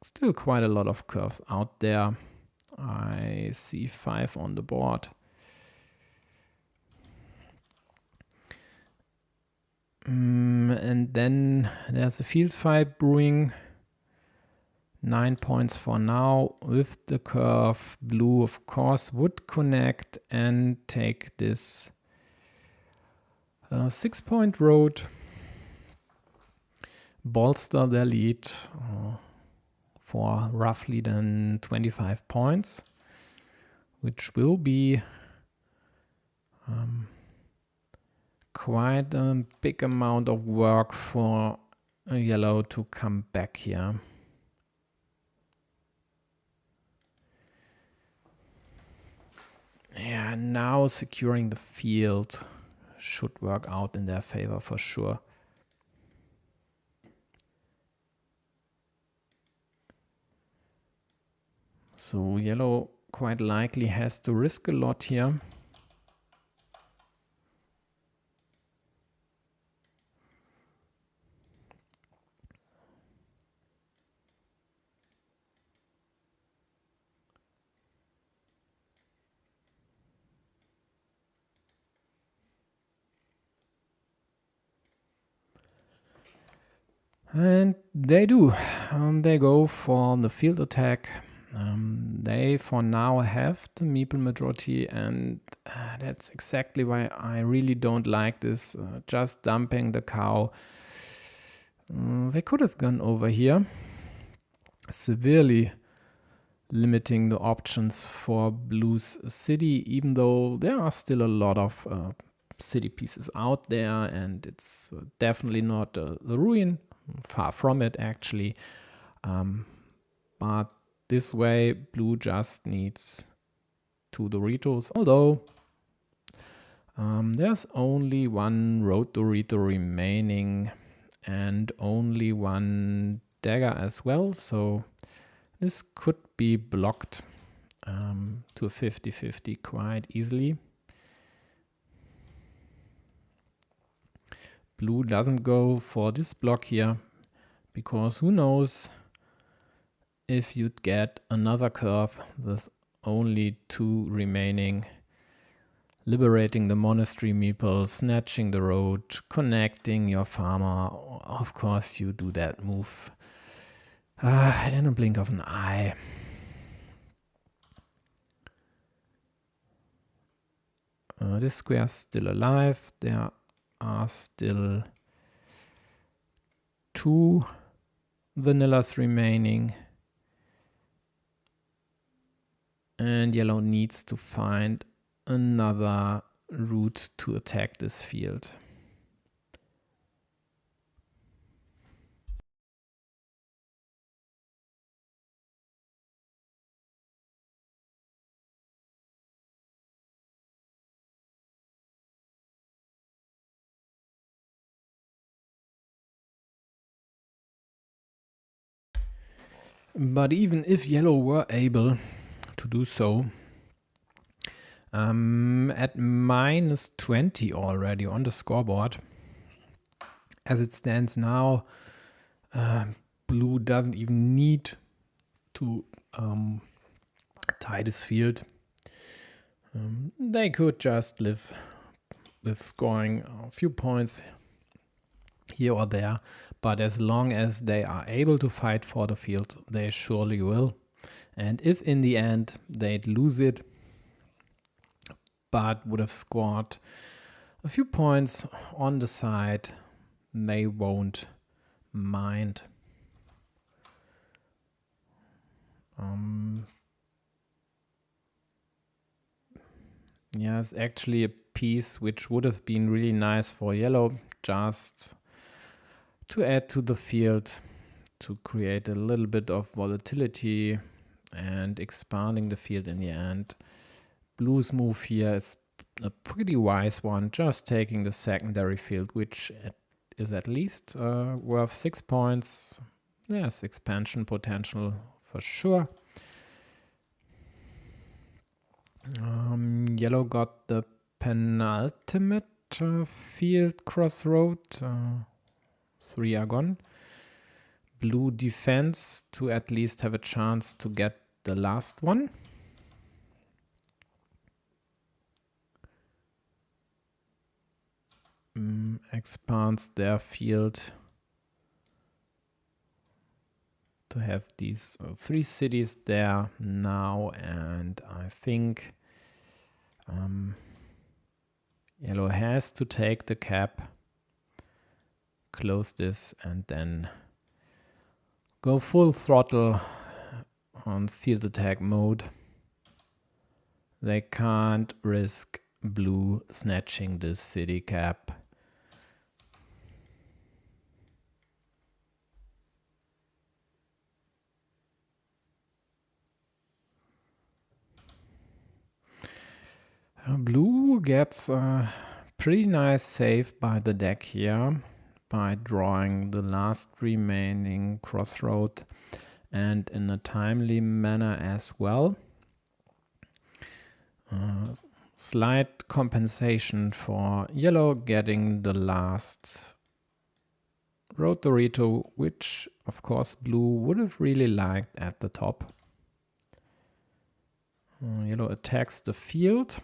still quite a lot of curves out there. I see 5 on the board. And then there's a field fight brewing. 9 points for now. With the curve, blue of course would connect and take this 6-point road, bolster their lead for roughly then 25 points, which will be quite a big amount of work for yellow to come back here. Yeah, now securing the field should work out in their favor for sure. So yellow quite likely has to risk a lot here. And they do. They go for the field attack. They for now have the meeple majority, and that's exactly why I really don't like this just dumping the cow. They could have gone over here, severely limiting the options for blue's city, even though there are still a lot of city pieces out there, and it's definitely not the ruin. Far from it, actually. But this way, blue just needs 2 Doritos. Although there's only 1 road Dorito remaining and only 1 dagger as well. So this could be blocked to a 50-50 quite easily. Blue doesn't go for this block here, because who knows if you'd get another curve with only 2 remaining, liberating the monastery meeple, snatching the road, connecting your farmer. Of course you do that move in a blink of an eye. This square's still alive. There are still 2 vanillas remaining. And yellow needs to find another route to attack this field. But even if yellow were able to do so, at minus 20 already on the scoreboard, as it stands now, blue doesn't even need to tie this field. They could just live with scoring a few points here or there, but as long as they are able to fight for the field, they surely will. And if in the end they'd lose it, but would have scored a few points on the side, they won't mind. Yeah, it's actually a piece which would have been really nice for yellow, just to add to the field, to create a little bit of volatility and expanding the field in the end. Blue's move here is a pretty wise one, just taking the secondary field, which is at least worth 6 points. Yes, expansion potential for sure. Yellow got the penultimate field crossroad. 3 are gone. Blue defense to at least have a chance to get the last one. Expands their field to have these 3 cities there now, and I think yellow has to take the cap, close this, and then go full throttle on field attack mode. They can't risk blue snatching this city cap. Blue gets a pretty nice save by the deck here, by drawing the last remaining crossroad and in a timely manner as well. Slight compensation for yellow getting the last road Dorito, which of course blue would have really liked at the top. Yellow attacks the field.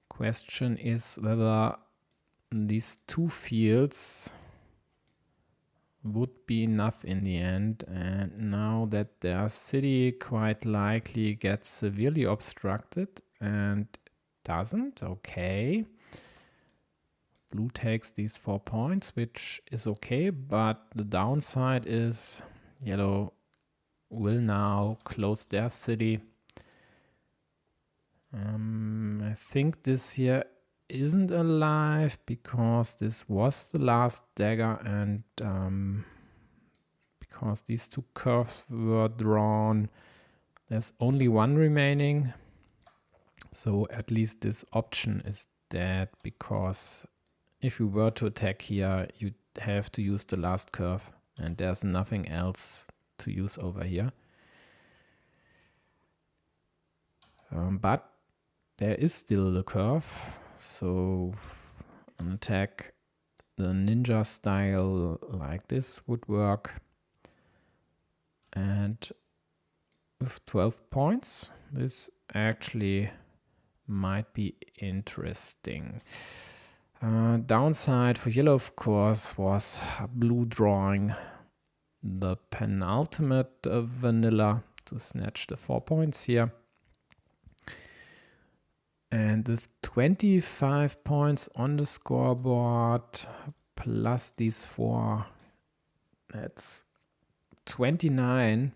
Question is whether these 2 fields would be enough in the end, and now that their city quite likely gets severely obstructed and doesn't, okay. Blue takes these 4 points, which is okay, but the downside is yellow will now close their city. I think this here isn't alive because this was the last dagger, and because these 2 curves were drawn, there's only 1 remaining. So at least this option is dead, because if you were to attack here, you'd have to use the last curve, and there's nothing else to use over here. But there is still the curve, so an attack the ninja style like this would work. And with 12 points, this actually might be interesting. Downside for yellow, of course, was blue drawing the penultimate vanilla to snatch the 4 points here. And with 25 points on the scoreboard, plus these 4, that's 29.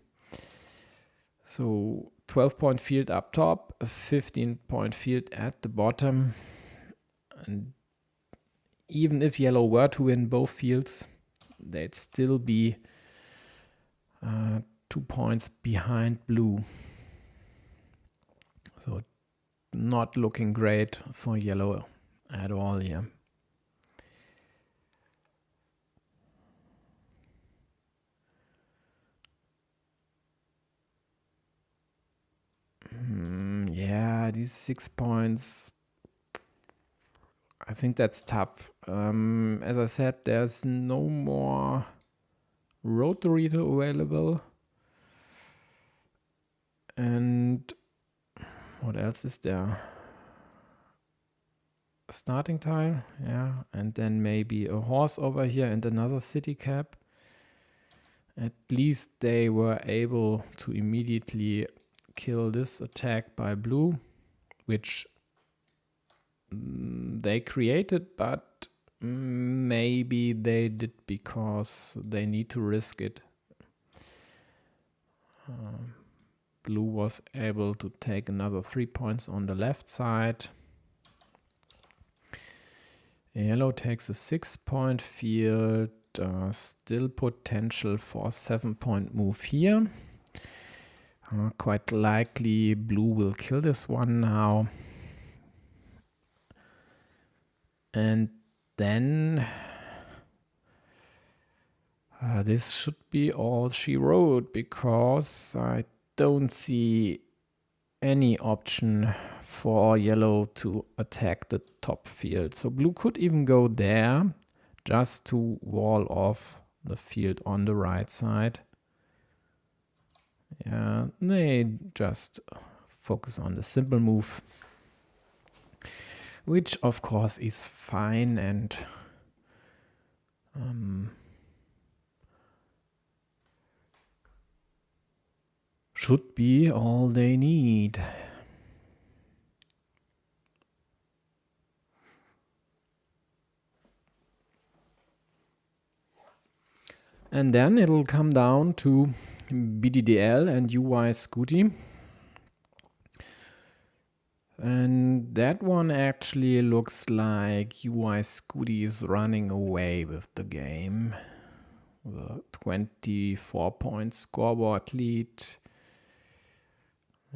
So 12-point field up top, a 15-point field at the bottom. And even if yellow were to win both fields, they'd still be 2 points behind blue. So not looking great for yellow at all here. Yeah, these 6 points, I think that's tough. As I said, there's no more rotorito available. And what else is there? A starting tile, yeah, and then maybe a horse over here and another city cap. At least they were able to immediately kill this attack by blue, which they created, but maybe they did because they need to risk it. Blue was able to take another 3 points on the left side. Yellow takes a 6-point field, still potential for a 7-point move here. Quite likely blue will kill this one now. And then this should be all she wrote, because I don't see any option for yellow to attack the top field. So blue could even go there just to wall off the field on the right side. Yeah, they just focus on the simple move, which of course is fine and should be all they need. And then it'll come down to BDDL and UI Scooty. And that one actually looks like UI Scooty is running away with the game. The 24-point scoreboard lead.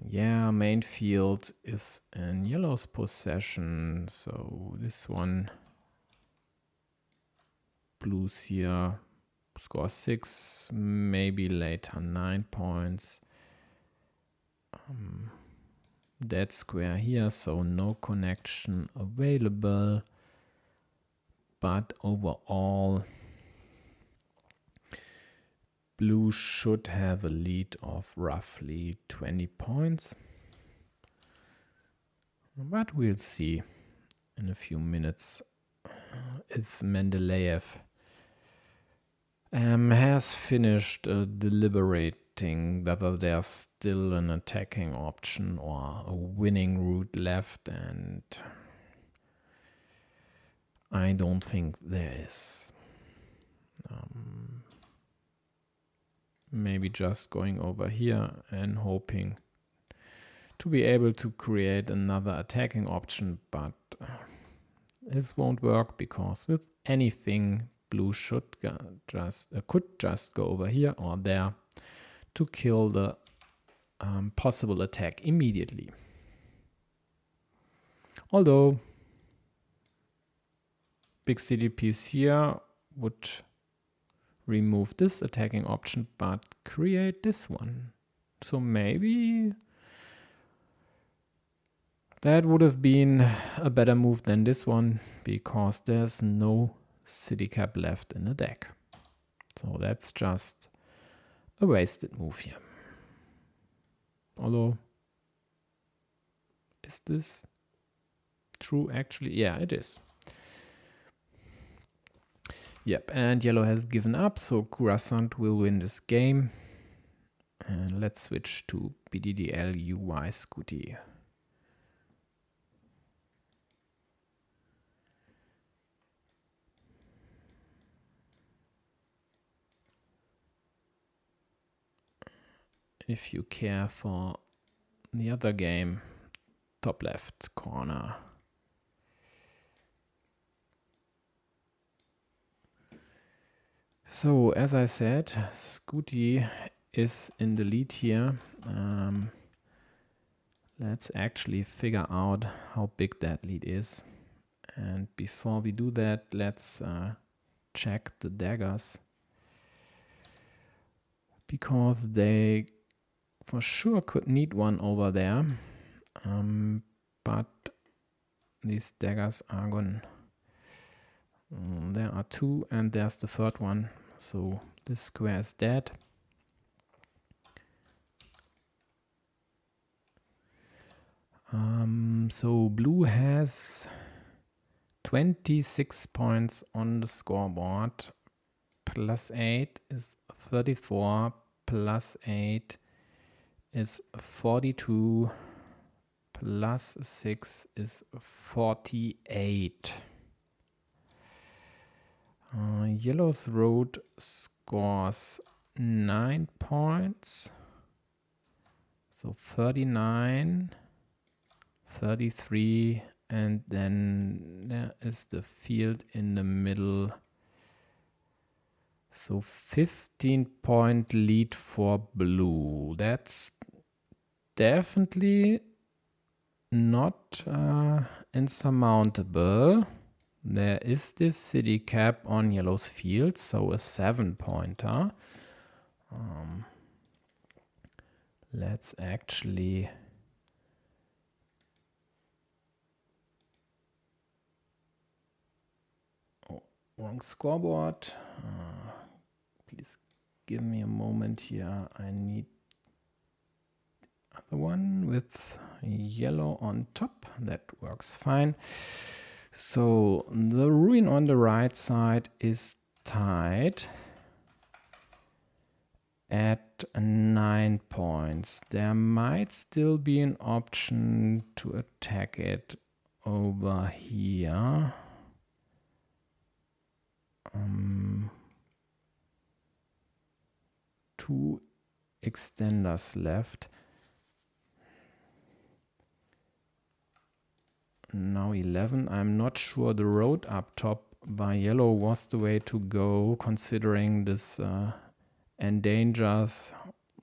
Yeah, main field is in yellow's possession. So this one, blues here, score 6, maybe later 9 points. Dead square here, so no connection available. But overall, blue should have a lead of roughly 20 points. But we'll see in a few minutes if Mendeleev has finished deliberating whether there's still an attacking option or a winning route left, and I don't think there is. Maybe just going over here and hoping to be able to create another attacking option, but this won't work because with anything blue could just go over here or there to kill the possible attack immediately. Although big city piece here would remove this attacking option but create this one. So maybe that would have been a better move than this one, because there's no city cap left in the deck. So that's just a wasted move here. Although, is this true actually? Yeah, it is. Yep, and yellow has given up, so Carcassonne will win this game. And let's switch to BDDL UI Scooty. if you care for the other game, top left corner. So as I said, Scooty is in the lead here. Let's actually figure out how big that lead is. And before we do that, let's check the daggers, because they for sure could need one over there, but these daggers are gone. There are two and there's the third one, so this square is dead. So blue has 26 points on the scoreboard. Plus 8 is 34, plus 8 is 42, plus 6 is 48. Yellow's road scores 9 points. So 39, 33, and then there is the field in the middle. So 15-point lead for blue. That's definitely not insurmountable. There is this city cap on yellow's field, so a 7-pointer. Let's actually wrong scoreboard. Please give me a moment here. I need other one with yellow on top. That works fine. So the ruin on the right side is tied at 9 points. There might still be an option to attack it over here. Two extenders left. Now 11. I'm not sure the road up top by yellow was the way to go, considering this endangers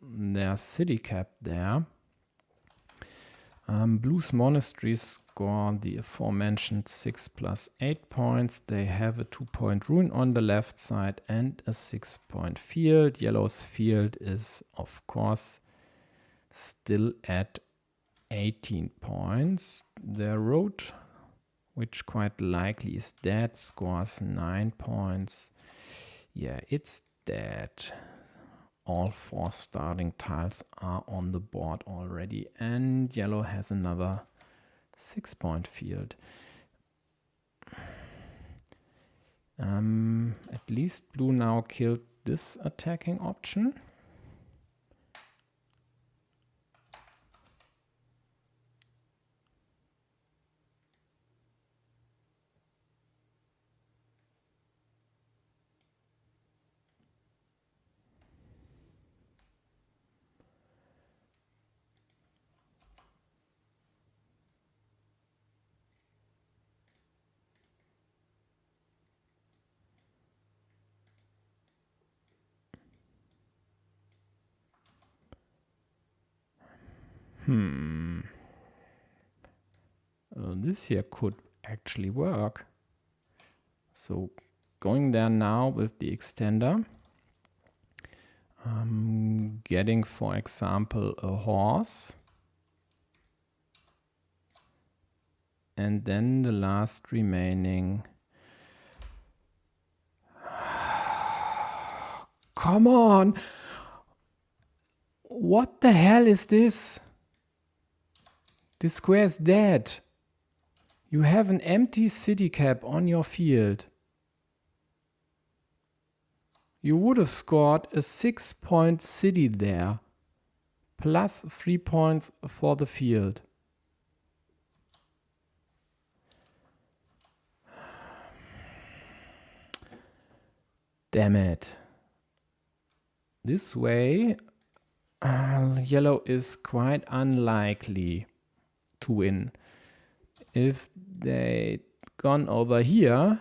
their city cap there. Blue's monasteries score the aforementioned 6 plus 8 points. They have a 2-point ruin on the left side and a 6-point field. Yellow's field is, of course, still at 18 points. Their road, which quite likely is dead, scores 9 points. Yeah, it's dead. All 4 starting tiles are on the board already, and yellow has another 6-point field. At least blue now killed this attacking option. This here could actually work. So going there now with the extender, getting, for example, a horse, and then the last remaining. Come on! What the hell is this? This square is dead. You have an empty city cap on your field. You would have scored a 6-point city there, plus 3 points for the field. Damn it. This way Yellow is quite unlikely to win. If they'd gone over here,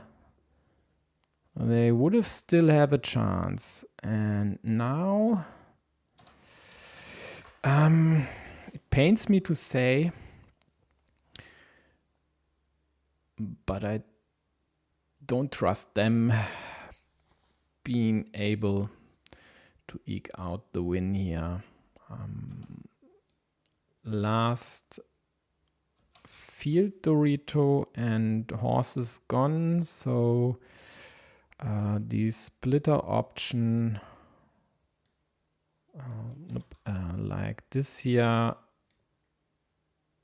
they would have still have a chance. And now it pains me to say, but I don't trust them being able to eke out the win here. Last field Dorito and horses gone, so the splitter option like this here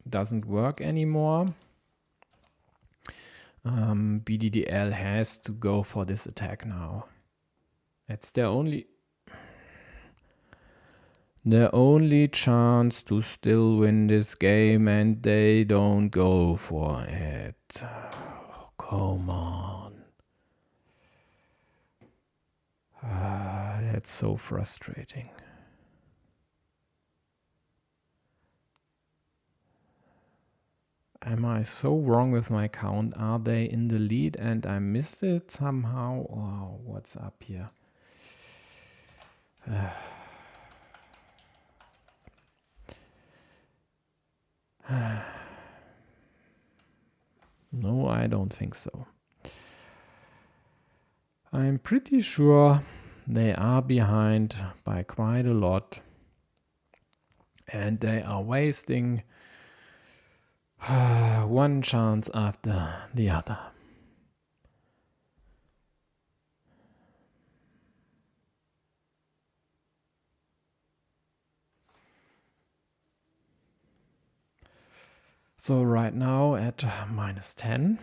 doesn't work anymore. BDDL has to go for this attack now. It's their only chance to still win this game, and they don't go for it. Oh, come on. That's so frustrating. Am I so wrong with my count? Are they in the lead and I missed it somehow? Or what's up here? No, I don't think so. I'm pretty sure they are behind by quite a lot. And they are wasting one chance after the other. So right now at -10.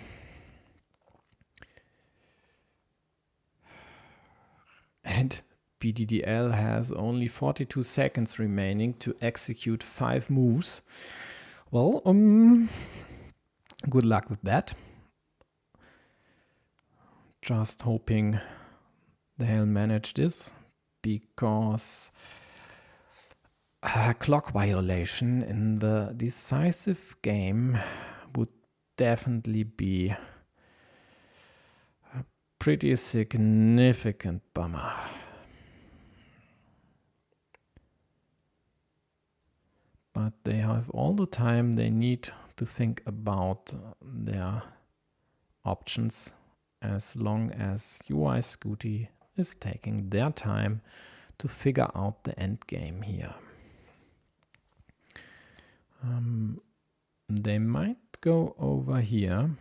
And BDDL has only 42 seconds remaining to execute 5 moves. Well, good luck with that. Just hoping they'll manage this, because a clock violation in the decisive game would definitely be a pretty significant bummer. But they have all the time they need to think about their options, as long as UI Scooty is taking their time to figure out the end game here. They might go over here.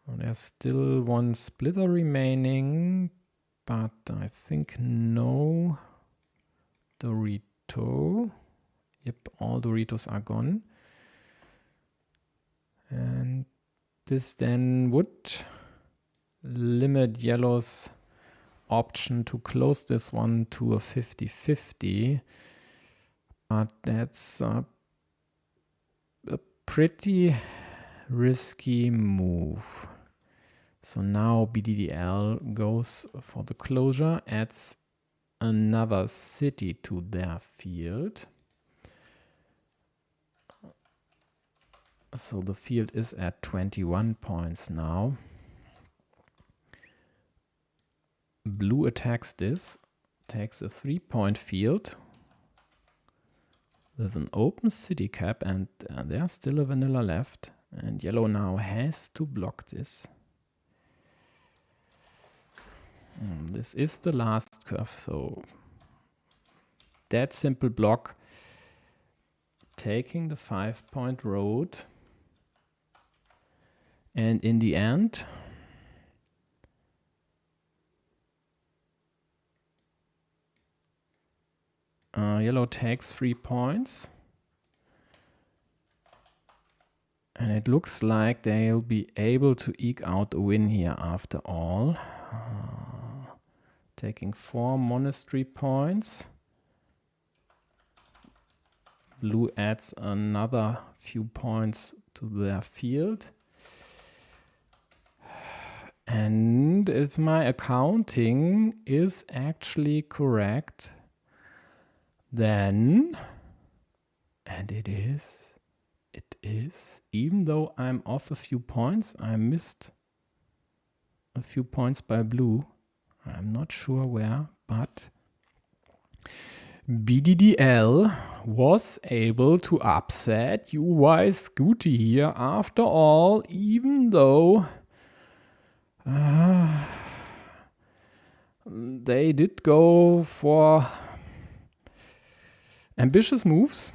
There's still one splitter remaining, but I think no Dorito. Yep, all Doritos are gone. And this then would limit Yellow's option to close this one to a 50-50. But that's a pretty risky move. So now BDDL goes for the closure, adds another city to their field. So the field is at 21 points now. Blue attacks this, takes a 3-point field with an open city cap, and there's still a vanilla left. And Yellow now has to block this. This is the last curve, so that simple block, taking the 5-point road. And in the end, Yellow takes 3 points. And it looks like they'll be able to eke out a win here after all. Taking 4 monastery points. Blue adds another few points to their field. And if my accounting is actually correct, then, and it is, even though I'm off a few points, I missed a few points by blue. I'm not sure where, but BDDL was able to upset UY Scooty here after all, even though they did go for ambitious moves.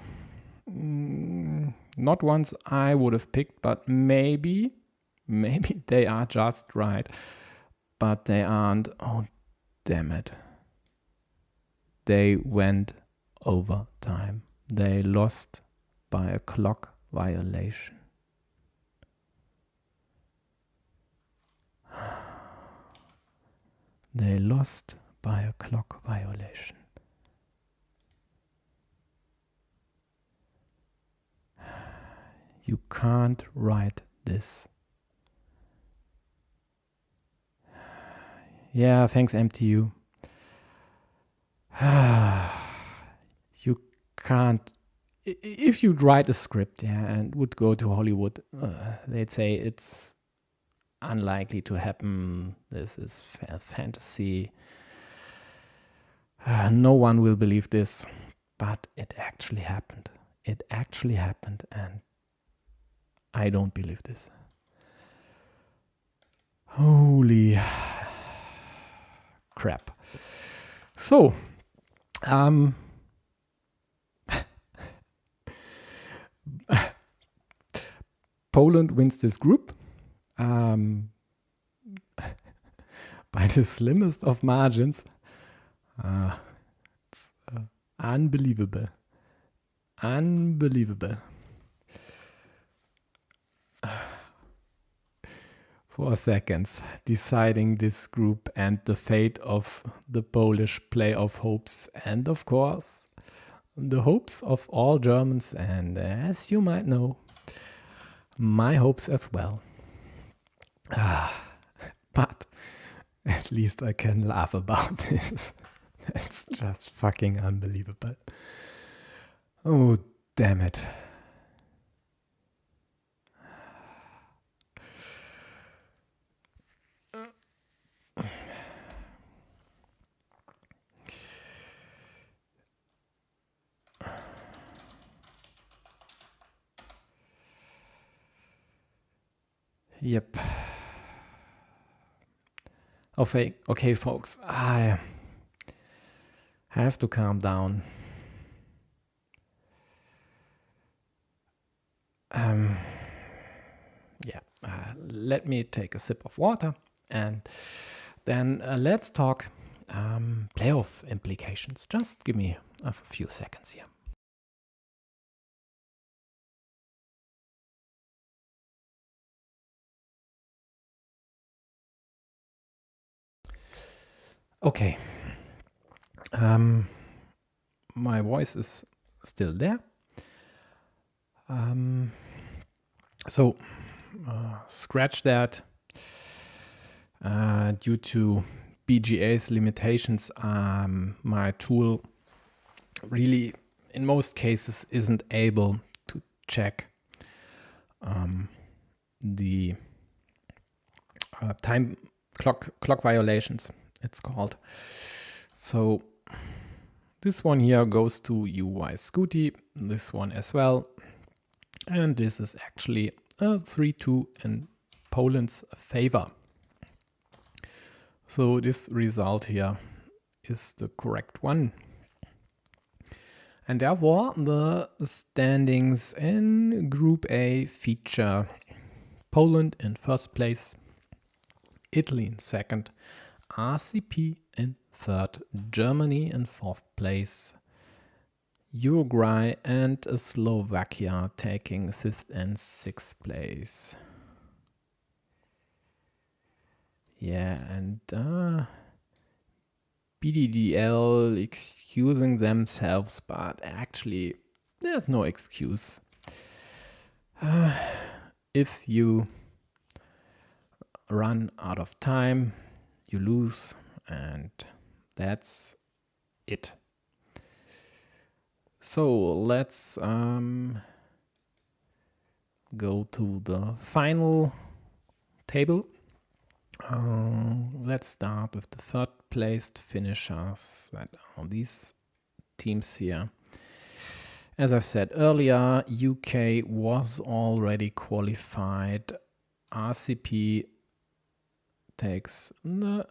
Not ones I would have picked, but maybe they are just right. But they aren't. Oh, damn it. They went overtime. They lost by a clock violation. They lost by a clock violation. You can't write this. Yeah, thanks MTU. You can't. If you'd write a script, yeah, and would go to Hollywood, they'd say it's unlikely to happen. This is fantasy. No one will believe this, but it actually happened. It actually happened, and I don't believe this. Holy crap. So, Poland wins this group by the slimmest of margins. It's unbelievable. Unbelievable. 4 seconds deciding this group and the fate of the Polish playoff hopes, and of course the hopes of all Germans, and as you might know, my hopes as well. But at least I can laugh about this. That's just fucking unbelievable. Oh, damn it. Yep. Okay, folks. I have to calm down. Let me take a sip of water, and then let's talk playoff implications. Just give me a few seconds here. Okay. My voice is still there. So scratch that. Due to BGA's limitations, my tool really, in most cases, isn't able to check the time clock violations, it's called. So this one here goes to UY Scooty, this one as well. And this is actually a 3-2 in Poland's favor. So this result here is the correct one. And therefore the standings in Group A feature Poland in first place, Italy in second, RCP in third, Germany in fourth place, Uruguay and Slovakia taking fifth and sixth place. Yeah, and BDDL excusing themselves, but actually there's no excuse. If you run out of time, you lose, and that's it. So let's go to the final table. Let's start with the third placed finishers that are these teams here. As I've said earlier, UK was already qualified. RCP takes the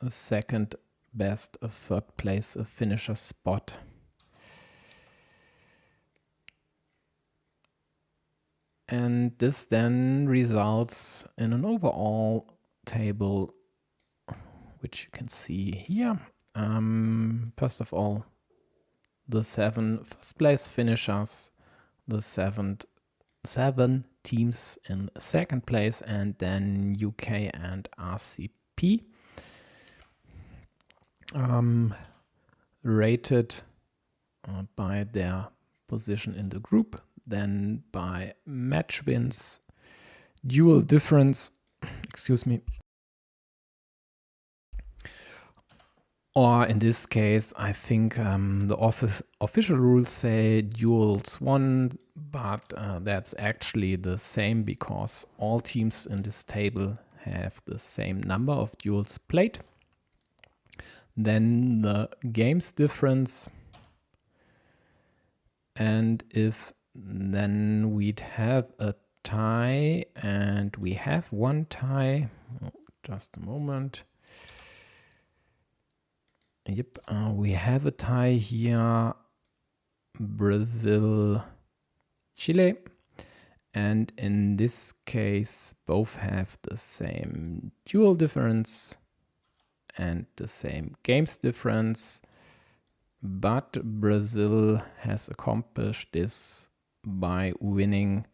second best third place finisher spot. And this then results in an overall table, which you can see here. First of all, the 7 first place finishers, the seven teams in second place, and then UK and RCP. Rated by their position in the group, then by match wins, dual difference, excuse me, or in this case, I think the official rules say duels won, but that's actually the same because all teams in this table have the same number of duels played. Then the games difference, and if then we'd have a tie, and we have one tie. Oh, just a moment. Yep, we have a tie here, Brazil, Chile, and in this case both have the same dual difference and the same games difference, but Brazil has accomplished this by winning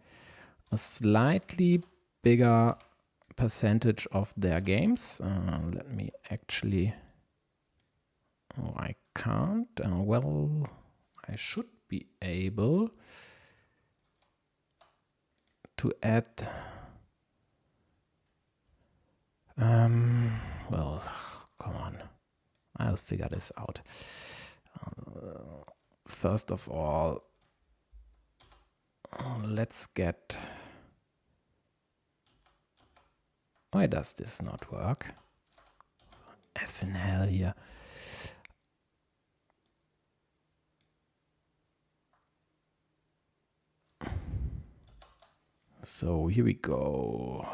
a slightly bigger percentage of their games. Let me actually... Oh, I can't. Well, I should be able to add... well, come on. I'll figure this out. First of all, let's get... Why does this not work? Effing hell here. So here we go.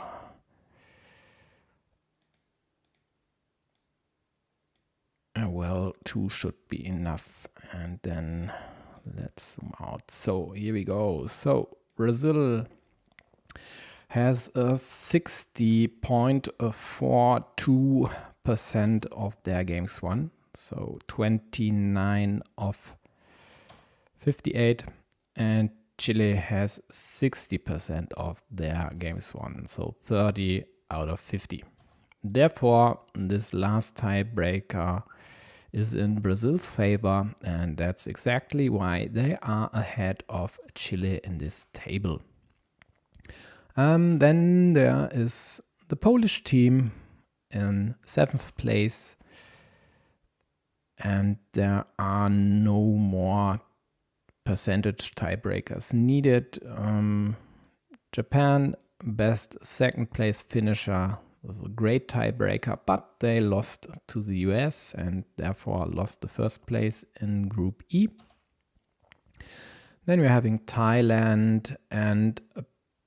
Well, 2 should be enough. And then let's zoom out. So here we go. So Brazil has a 60.42% of their games won. So 29 of 58. And Chile has 60% of their games won, so 30 out of 50. Therefore, this last tiebreaker is in Brazil's favor, and that's exactly why they are ahead of Chile in this table. Then there is the Polish team in 7th place, and there are no more percentage tiebreakers needed. Japan, best second place finisher, with a great tiebreaker, but they lost to the US and therefore lost the first place in Group E. Then we're having Thailand and a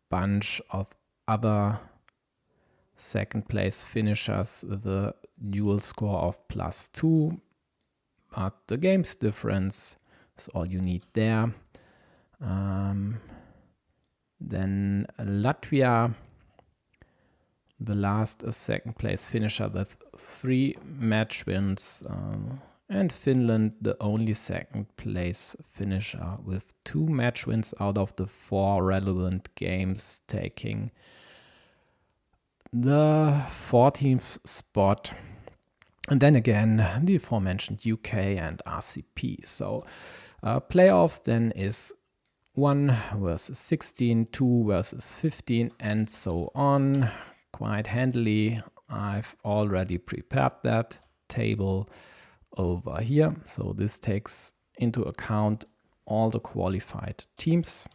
bunch of other second place finishers with a dual score of +2, but the games difference is all you need there. Then Latvia, the last second place finisher with 3 match wins, and Finland, the only second place finisher with 2 match wins out of the 4 relevant games, taking the 14th spot. And then again, the aforementioned UK and RCP. So playoffs then is 1 versus 16, 2 versus 15, and so on. Quite handily. I've already prepared that table over here. So this takes into account all the qualified teams.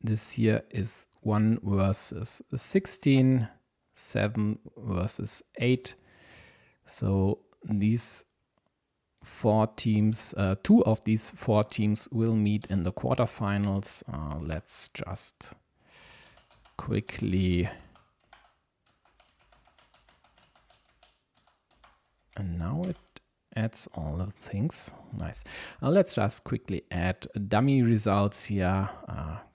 This here is 1 versus 16, 7 versus 8. So these 4 teams, 2 of these 4 teams will meet in the quarterfinals. Let's just quickly, and now it adds all the things. Nice. Let's just quickly add dummy results here.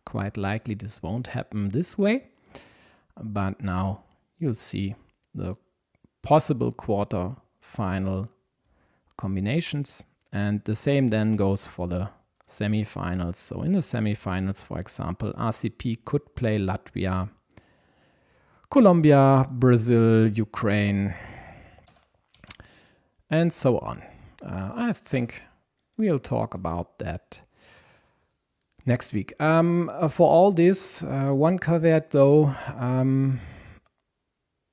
Quite likely this won't happen this way, but now you'll see the possible quarter-final combinations, and the same then goes for the semifinals. So in the semifinals, for example, RCP could play Latvia, Colombia, Brazil, Ukraine, and so on. I think we'll talk about that next week. For all this, one caveat though,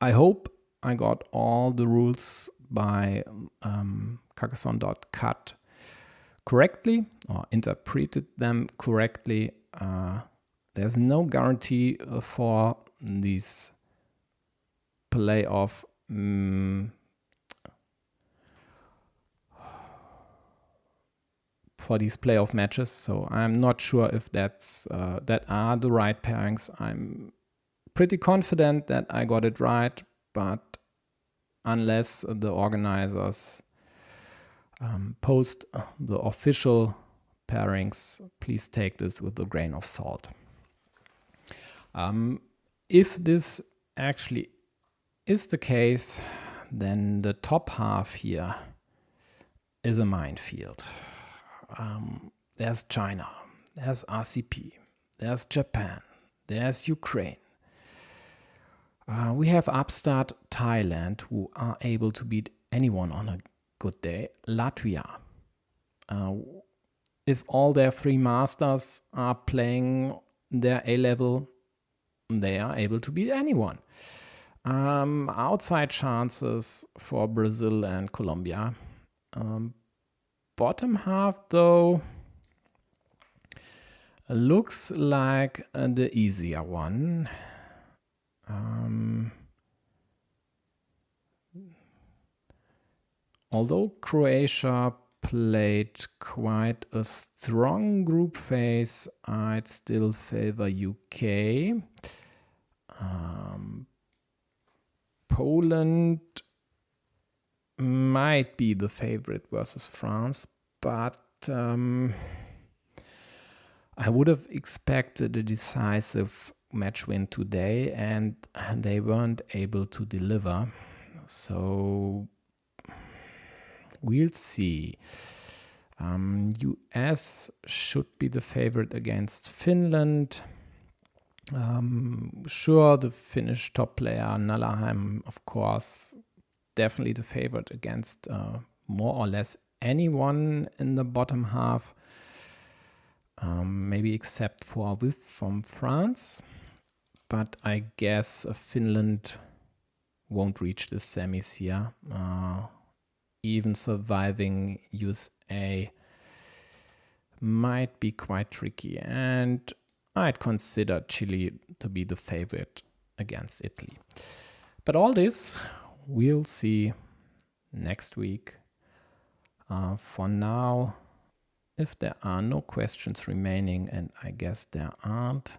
I hope I got all the rules by Carcassonne.cat correctly or interpreted them correctly. There's no guarantee for these playoff matches, so I'm not sure if that are the right pairings. I'm pretty confident that I got it right, but unless the organizers post the official pairings, please take this with a grain of salt. If this actually is the case, then the top half here is a minefield. There's China, there's RCP, there's Japan, there's Ukraine. We have upstart Thailand, who are able to beat anyone on a good day. Latvia. If all their 3 masters are playing their A-level, they are able to beat anyone. Outside chances for Brazil and Colombia. Bottom half, though, looks like the easier one. Although Croatia played quite a strong group phase, I'd still favor UK. Poland might be the favorite versus France, but I would have expected a decisive match win today, and they weren't able to deliver. So we'll see. US should be the favorite against Finland. Sure, the Finnish top player Nalaheim, of course, definitely the favorite against more or less anyone in the bottom half. Maybe except for With from France. But I guess Finland won't reach the semis here. Even surviving USA might be quite tricky. And I'd consider Chile to be the favorite against Italy. But all this we'll see next week. For now, if there are no questions remaining, and I guess there aren't,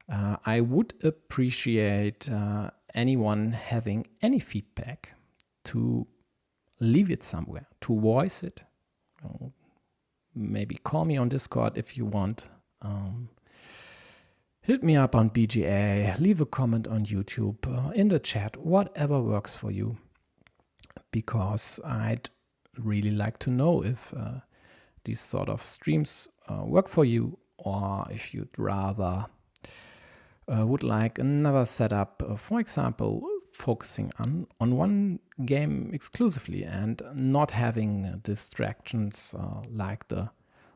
I would appreciate anyone having any feedback to leave it somewhere, to voice it. Maybe call me on Discord if you want. Hit me up on BGA, leave a comment on YouTube, in the chat, whatever works for you. Because I'd really like to know if these sort of streams work for you, or if you'd rather would like another setup, for example, focusing on one game exclusively and not having distractions like the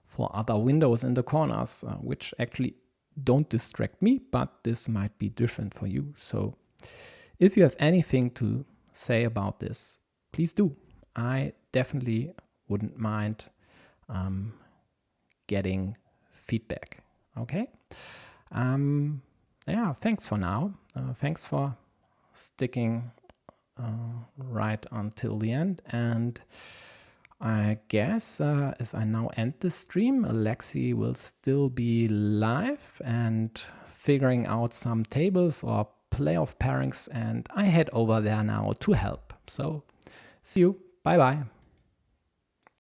4 other windows in the corners, which actually don't distract me, but this might be different for you. So if you have anything to say about this, please do. I definitely wouldn't mind getting feedback. Okay. Yeah, thanks for now. Thanks for sticking right until the end. And I guess if I now end the stream, Alexi will still be live and figuring out some tables or playoff pairings, and I head over there now to help. So see you. Bye bye.